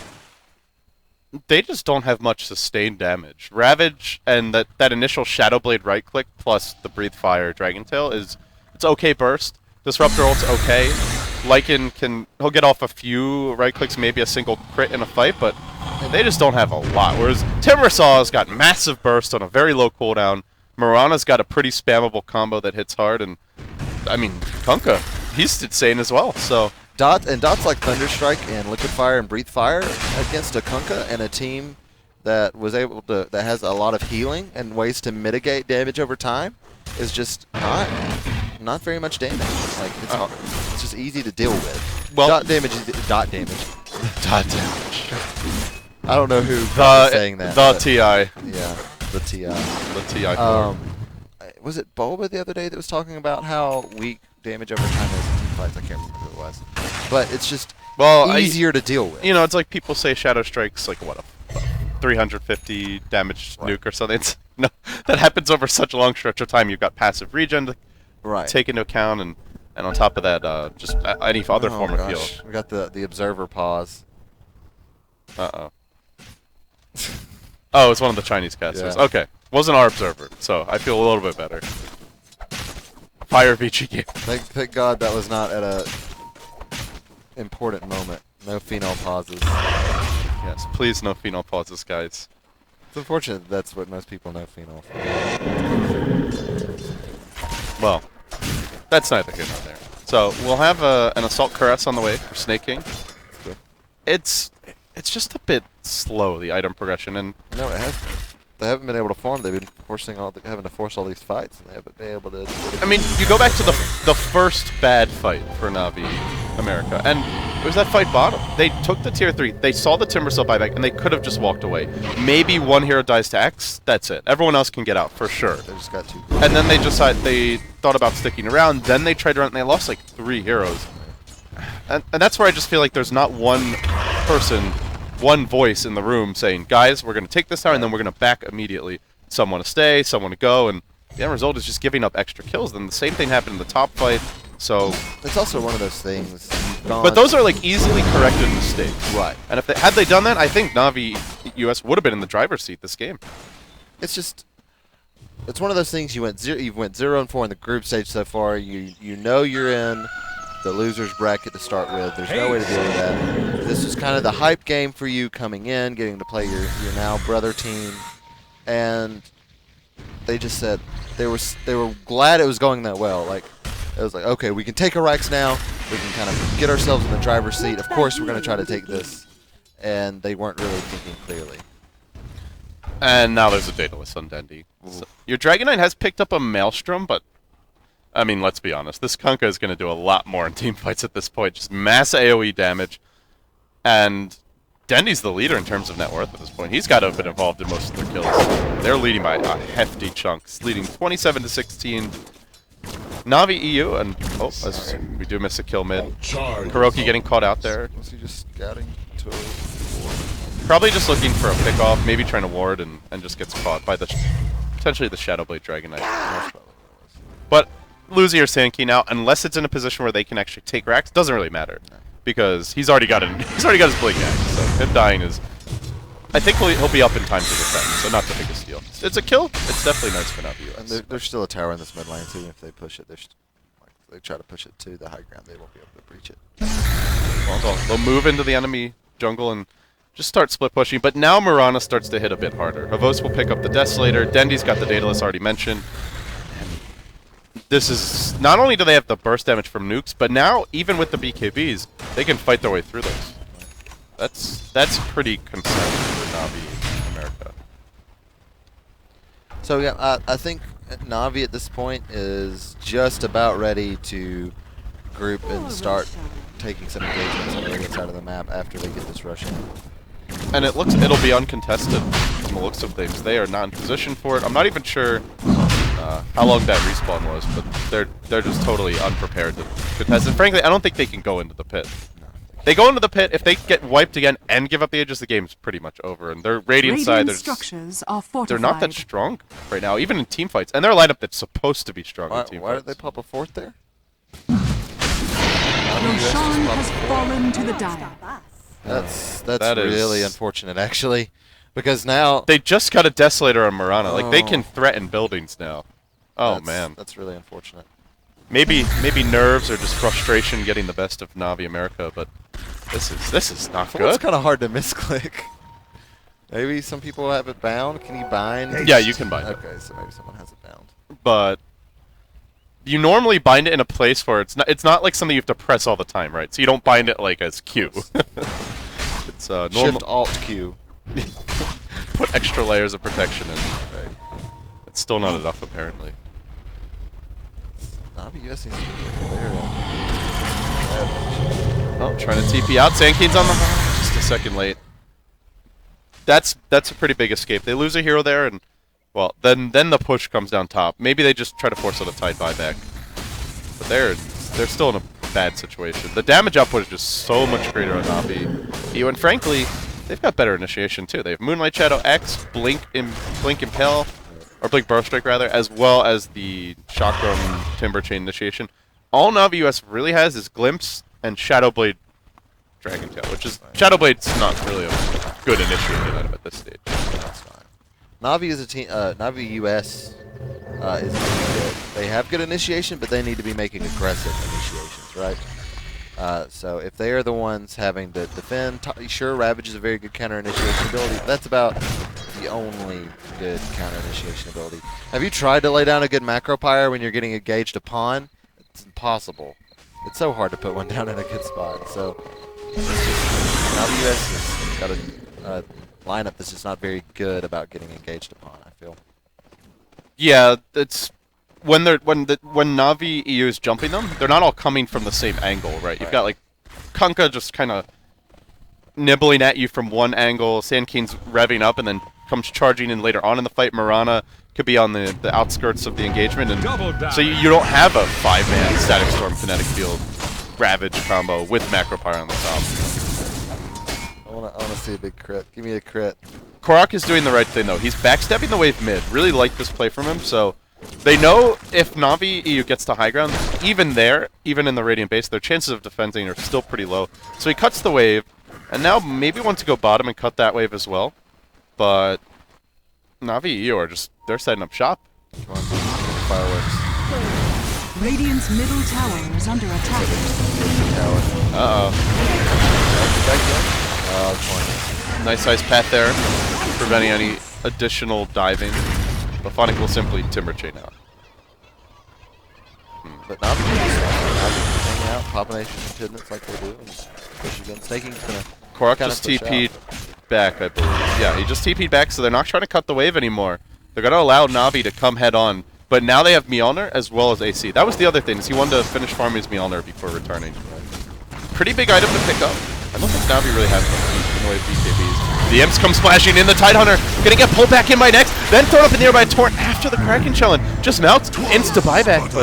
they just don't have much sustained damage. Ravage and that initial Shadowblade right-click plus the Breathe Fire Dragon Tail it's okay burst. Disruptor ult's okay. Lycan he'll get off a few right-clicks, maybe a single crit in a fight, but they just don't have a lot. Whereas Timbersaw's got massive burst on a very low cooldown. Mirana's got a pretty spammable combo that hits hard, and, I mean, Kunkka, he's insane as well, so... Dots like Thunderstrike and Liquid Fire and Breathe Fire against a Kunkka and a team that was able to that has a lot of healing and ways to mitigate damage over time is just not very much damage. Like it's just easy to deal with. Well, dot damage is dot damage. Dot damage. I don't know who was saying that. The TI. Yeah, the TI. The TI. Was it Bulba the other day that was talking about how weak damage over time is in team fights? I can't remember who it was. But it's just easier to deal with. You know, it's like people say Shadow Strike's like, what, a 350 damage nuke or something. No, that happens over such a long stretch of time. You've got passive regen to take into account, and on top of that, just any other form of heal. We got the Observer pause. Uh-oh. Oh, it's one of the Chinese casters. Yeah. Okay. Wasn't our Observer, so I feel a little bit better. Fire VG game. Thank God that was not at a important moment. No phenol pauses. Yes, please no phenol pauses, guys. It's unfortunate that's what most people know phenol for. Well, that's neither here nor there. So we'll have an Assault Caress on the way for Snake King. Good. It's it's just a bit slow, the item progression, and No, it has. They haven't been able to farm. They've been having to force all these fights, and they haven't been able to. I mean, you go back to the first bad fight for Navi America, and it was that fight bottom. They took the tier 3, they saw the Timber Cell buyback, and they could have just walked away. Maybe one hero dies to X, that's it. Everyone else can get out, for sure. They just got too. And then they thought about sticking around, then they tried to run, and they lost like 3 heroes. And that's where I just feel like there's not one person, one voice in the room saying, guys, we're going to take this tower, and then we're going to back immediately. Some want to stay, some want to go, and the end result is just giving up extra kills. Then the same thing happened in the top fight, so... It's also one of those things. But those are like easily corrected mistakes. Right. And if had they done that, I think Navi US would have been in the driver's seat this game. It's just... It's one of those things. You went 0-4 in the group stage so far. You know you're in the loser's bracket to start with. There's no way to deal with that. This was kind of the hype game for you coming in, getting to play your now brother team, and they just said they were glad it was going that well. Like it was like, okay, we can take Iraq's now. We can kind of get ourselves in the driver's seat. Of course, we're going to try to take this, and they weren't really thinking clearly. And now there's a Daedalus on Dendy. So your Dragon Knight has picked up a Maelstrom, but I mean, let's be honest. This Kunkka is going to do a lot more in team fights at this point. Just mass AoE damage. And Dendy's the leader in terms of net worth at this point. He's got to have been involved in most of their kills. They're leading by a hefty chunk. It's leading 27-16. Navi EU, and we do miss a kill mid. Kuroki getting caught out there. Was he just scouting to? Probably just looking for a pick off, maybe trying to ward, and just gets caught by potentially the Shadowblade Dragon Knight. But losing your Sand Key now, unless it's in a position where they can actually take racks, doesn't really matter, because he's already got his blink axe. So him dying is, I think he'll be up in time to defend, so not the biggest deal. It's a kill. It's definitely nice for Navi US. And there's still a tower in this mid lane too. If they push it, they try to push it to the high ground, they won't be able to breach it. Well, they'll move into the enemy jungle and just start split pushing. But now Mirana starts to hit a bit harder. Havos will pick up the Desolator. Dendy's got the Daedalus already mentioned. This is, not only do they have the burst damage from nukes, but now even with the BKBs, they can fight their way through those. That's pretty concerning for Navi America. So yeah, I think Navi at this point is just about ready to group and start taking some engagements on the other side of the map after they get this rush in. And it'll be uncontested from the looks of things. They are not in position for it. I'm not even sure how long that respawn was, but they're just totally unprepared to contest. And frankly, I don't think they can go into the pit. They go into the pit, if they get wiped again and give up the edges, the game's pretty much over. And their Radiant side, structures are fortified. they're not that strong right now, even in team fights. And they're a lineup that's supposed to be strong in team Why fights. did they pop a fourth there? Roshan has fallen to the dire. That's That is- really unfortunate, actually, because now They just got a Desolator on Mirana. Like, they can threaten buildings now. Oh, man. that's really unfortunate. Maybe nerves or just frustration getting the best of Navi America, but this is not It's good. kind of hard to misclick. Maybe some people have it bound. Can you bind? Yeah, you can bind it. Okay, so maybe someone has it bound. But you normally bind it in a place where it's not like something you have to press all the time, right? So you don't bind it like as Q. It's normal. Shift Alt Q. Put extra layers of protection in. Right. It's still not enough, apparently. Navi US needs to be there. Oh, trying to TP out. Sandkeen's on the just a second late. That's a pretty big escape. They lose a hero there, and well, then the push comes down top. Maybe they just try to force out a tide buyback, but they're still in a bad situation. The damage output is just so much greater on Navi. And frankly, they've got better initiation too. They have Moonlight Shadow X, Blink Impel, or Blink Burrow Strike rather, as well as the Chakram Timber Chain initiation. All Navi US really has is Glimpse and Shadowblade Dragon Tail, which is Shadowblade's not really a good initiating item at this stage. That's fine. Navi is a team. Navi US is a team that they have good initiation, but they need to be making aggressive initiations, right? So if they are the ones having to defend, sure, Ravage is a very good counter initiation ability, but that's about the only good counter initiation ability. Have you tried to lay down a good macro pyre when you're getting engaged upon? It's impossible. It's so hard to put one down in a good spot. So Navi US is got a lineup that's just not very good about getting engaged upon, I feel. Yeah, it's when Navi EU is jumping them, they're not all coming from the same angle, right? You've got like Kunkka just kind of nibbling at you from one angle, Sand King's revving up and then comes charging in later on in the fight. Marana could be on the outskirts of the engagement, and so you don't have a 5-man Static Storm Kinetic Field Ravage combo with Macro Pyre on the top. I want to see a big crit. Give me a crit. Korok is doing the right thing though. He's backstepping the wave mid. Really like this play from him, so they know if Navi EU gets to high ground, even in the Radiant base, their chances of defending are still pretty low. So he cuts the wave, and now maybe want to go bottom and cut that wave as well. But Navi EU are they're setting up shop. Come on, fireworks. Radiant's middle tower is under attack. Uh-oh. Oh, Nice ice path there, preventing any additional diving. Bafonic will simply Timber Chain out. but not hanging out, popping Tidments like they do, and just push again. Snaking's gonna. Korok just TP'd back, I believe. Yeah, he just TP'd back, so they're not trying to cut the wave anymore. They're gonna allow Navi to come head on. But now they have Mjolnir as well as AC. That was the other thing, is he wanted to finish farming his Mjolnir before returning. Pretty big item to pick up. I don't think Navi really has much in the way of BKBs. The Imps come splashing in. The Tidehunter gonna get pulled back in by next, then thrown up in the air by a Torrent after the Kraken challenge. Just melts, insta buyback,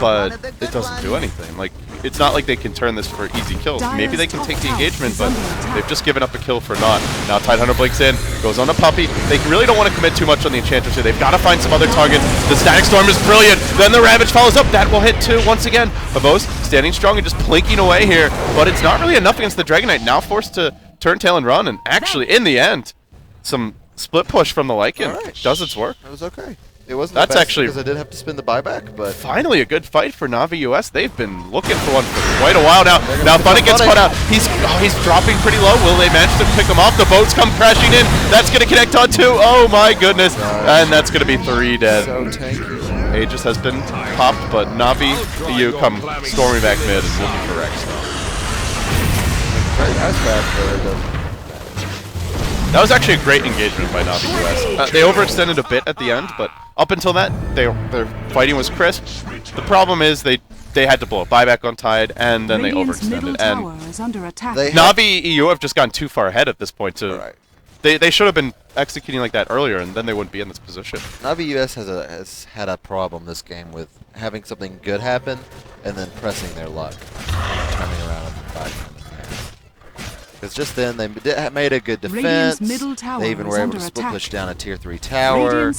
but it doesn't do anything. Like, it's not like they can turn this for easy kills. Maybe they can take the engagement, but they've just given up a kill for naught. Now Tidehunter blinks in, goes on to Puppey. They really don't want to commit too much on the Enchantress here. They've got to find some other targets. The Static Storm is brilliant. Then the Ravage follows up. That will hit too once again. Babos standing strong and just plinking away here, but it's not really enough against the Dragon Knight. Now forced to turn tail and run, and actually, in the end, some split push from the Lycan does its work. That was okay. It wasn't That's the best actually because I did have to spin the buyback, but finally a good fight for Navi US. They've been looking for one for quite a while now. Now Funny gets caught out. He's dropping pretty low. Will they manage to pick him off? The boats come crashing in. That's going to connect on 2. Oh my goodness. And that's going to be 3 dead. so tanky. Aegis has been popped, but Navi EU come storming back mid and looking for Rex. Very nice pass That was actually a great engagement by Navi US. They overextended a bit at the end, but up until that, their fighting was crisp. The problem is they had to blow a buyback on Tide, and then they overextended. And Navi EU have just gone too far ahead at this point. They should have been executing like that earlier, and then they wouldn't be in this position. Navi US has had a problem this game with having something good happen and then pressing their luck, turning around and fighting. Because just then they made a good defense. They even were able to split push down a tier 3 tower.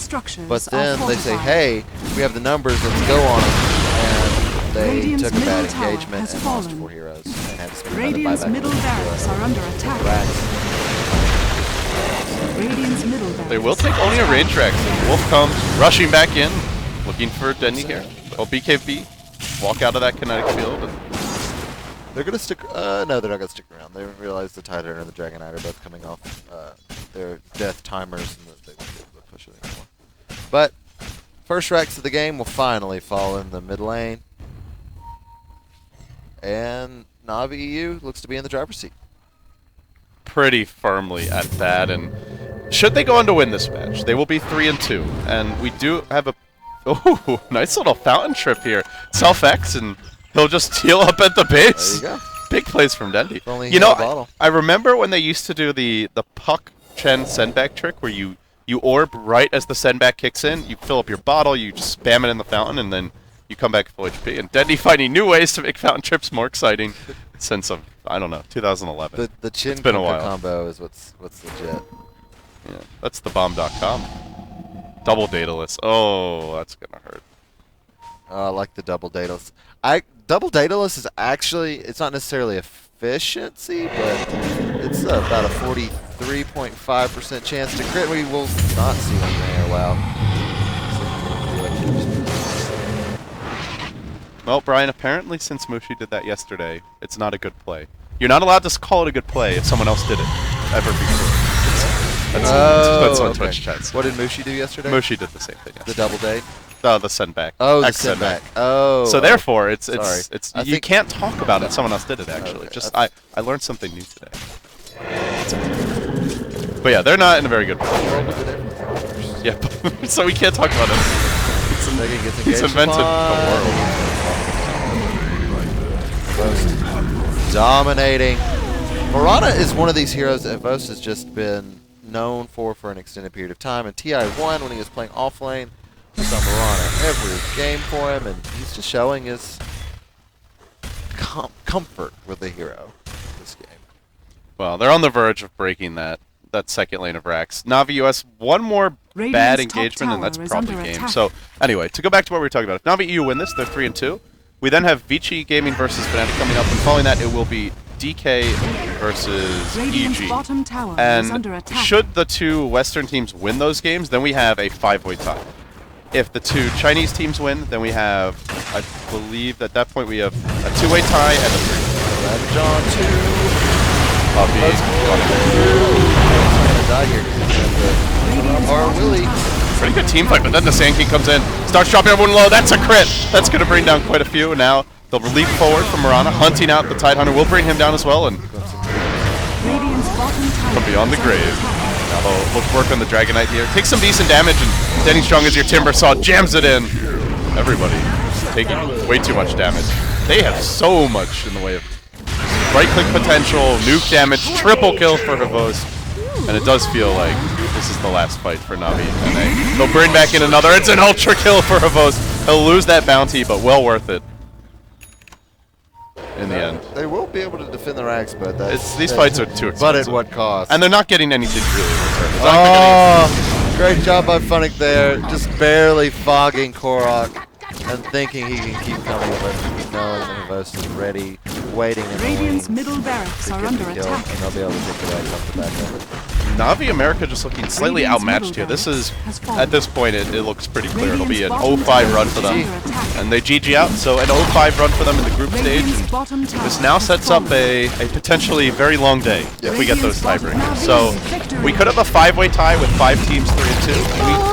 But then they say, "Hey, we have the numbers. Let's go on them." And they took a bad engagement and lost 4 heroes and had to spend Radiant's middle barracks are under attack. Radiant's middle barracks. They will take only a range Rex. Wolf comes rushing back in, looking for Dendy here. Oh, BKB walk out of that kinetic field. And they're gonna stick. No, they're not gonna stick around. They realize the Tidehunter and the Dragon Knight are both coming off their death timers, and they won't be able to push it anymore. But first Rex of the game will finally fall in the mid lane, and Navi EU looks to be in the driver's seat. Pretty firmly at that, and should they go on to win this match, they will be 3-2, and we do have a nice little fountain trip here. Self-X, and he'll just heal up at the base. There you go. Big plays from Dendy. You know, I remember when they used to do the Puck Chen sendback trick where you orb right as the sendback kicks in, you fill up your bottle, you just spam it in the fountain, and then you come back full HP. And Dendy finding new ways to make fountain trips more exciting since, I don't know, 2011. The Chin it's been a while. Combo is what's legit. Yeah, that's the bomb.com. Double dataless. Oh, that's gonna hurt. I like the double dataless. Double dataless is actually, it's not necessarily efficiency, but it's about a 43.5% chance to crit. We will not see one there. Wow. Well, Brian, apparently since Mushi did that yesterday, it's not a good play. You're not allowed to call it a good play if someone else did it ever before. That's on Twitch chats. What did Mushi do yesterday? Mushi did the same thing. The double day? The sendback. Oh, the sendback. Oh. So therefore, it's you think can't talk about it. Someone else did it actually. Okay, I learned something new today. But yeah, they're not in a very good position. Yeah, so we can't talk about it. He's invented a world. Dominating. Mirana is one of these heroes that Vos has just been known for an extended period of time. And TI won when he was playing off lane. We saw Mirana every game for him, and he's just showing his comfort with the hero this game. Well, they're on the verge of breaking that second lane of Rax. Navi.us, one more bad engagement, and that's probably game. So, anyway, to go back to what we were talking about, if Navi.eu win this, they're 3-2. We then have Vici Gaming versus Fnatic coming up, and following that, it will be DK versus EG. And should the two Western teams win those games, then we have a 5-way tie. If the two Chinese teams win, then we have, I believe at that point we have a 2-way tie and a 3. John 2. Pretty good team fight, but then the Sand King comes in, starts dropping everyone low. That's a crit. That's going to bring down quite a few. Now they'll leap forward from Mirana, hunting out the Tidehunter. Will bring him down as well, and from beyond the grave. Now they'll look work on the Dragon Knight here. Takes some decent damage, and Standing Strong as your Timbersaw jams it in. Everybody taking way too much damage. They have so much in the way of right-click potential, nuke damage, triple kill for Havos. And it does feel like this is the last fight for Navi. And they'll bring back in another. It's an ultra kill for Havos. He'll lose that bounty, but well worth it in the end. They will be able to defend the racks, but these fights are too expensive. But at what cost? And they're not getting anything really in return. Oh, great job by Funnick there. Just barely fogging Korok and thinking he can keep coming, but knowing that Havos is ready, waiting in Radiant's middle barracks are under attack. And they'll be able to take the racks off the back of it. Navi America just looking slightly outmatched here. This is, at this point, it looks pretty clear. It'll be an 0-5 run for them. And they GG out, so an 0-5 run for them in the group stage. And this now sets up a potentially very long day if we get those tiebreakers. So we could have a 5-way tie with 5 teams 3-2.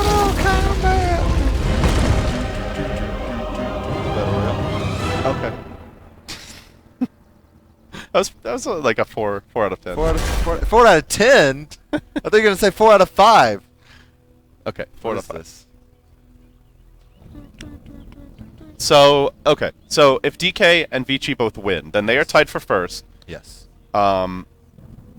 Okay. That was like a 4 out of 10. 4 out of 10? I think you're going to say 4 out of 5. Okay, 4 out of 5. So, okay. So, if DK and Vici both win, then they are tied for first. Yes. And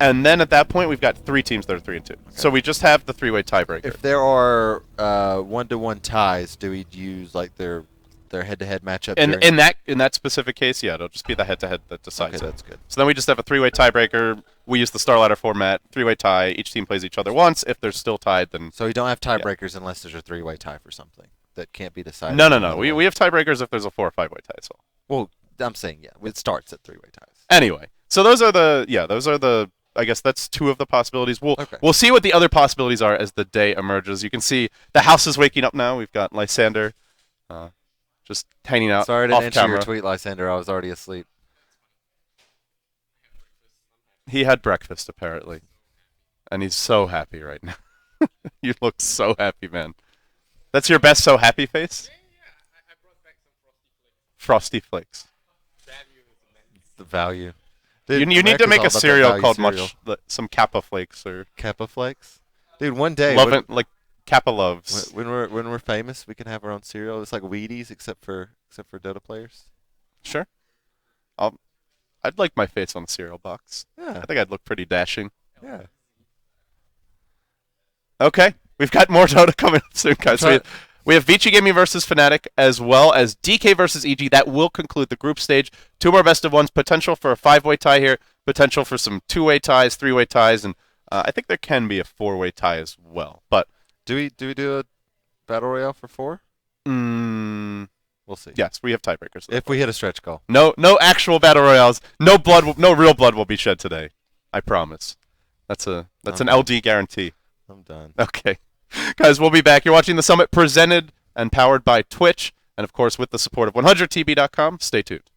then at that point, we've got 3 teams that are 3-2. Okay. So, we just have the 3-way tiebreaker. If there are 1-to-1 ties, do we use like their head-to-head matchup? In that specific case, yeah, it'll just be the head-to-head that decides it. That's good. So then we just have a 3-way tiebreaker. We use the Star Ladder format, 3-way tie. Each team plays each other once. If they're still tied, then so we don't have tiebreakers unless there's a 3-way tie for something that can't be decided. No. We have tiebreakers if there's a 4 or 5-way tie. So. Well, I'm saying it starts at 3-way ties. Anyway, so those are the. I guess that's 2 of the possibilities. We'll see what the other possibilities are as the day emerges. You can see the house is waking up now. We've got Lysander. Just hanging out. Sorry to off answer camera. your tweet, Lysander. I was already asleep. He had breakfast, apparently. And he's so happy right now. You look so happy, man. That's your best so happy face? Yeah. I brought back some Frosty Flakes. The value. Dude, you need to make a cereal called some Kappa Flakes or Kappa Flakes. Dude, one day. Like Kappa Loves. When we're famous, we can have our own cereal. It's like Wheaties, except for Dota players. Sure. I'd like my face on the cereal box. Yeah. I think I'd look pretty dashing. Yeah. Okay, we've got more Dota coming up soon, guys. We have Vici Gaming versus Fnatic, as well as DK versus EG. That will conclude the group stage. 2 more best of ones. Potential for a 5-way tie here. Potential for some 2-way ties, 3-way ties, and I think there can be a 4-way tie as well. But do we do a battle royale for 4? We'll see. Yes, we have tiebreakers. If we hit a stretch goal. No actual battle royales. No real blood will be shed today. I promise. That's an LD guarantee. I'm done. Okay. Guys, we'll be back. You're watching The Summit, presented and powered by Twitch, and of course with the support of 100tb.com. Stay tuned.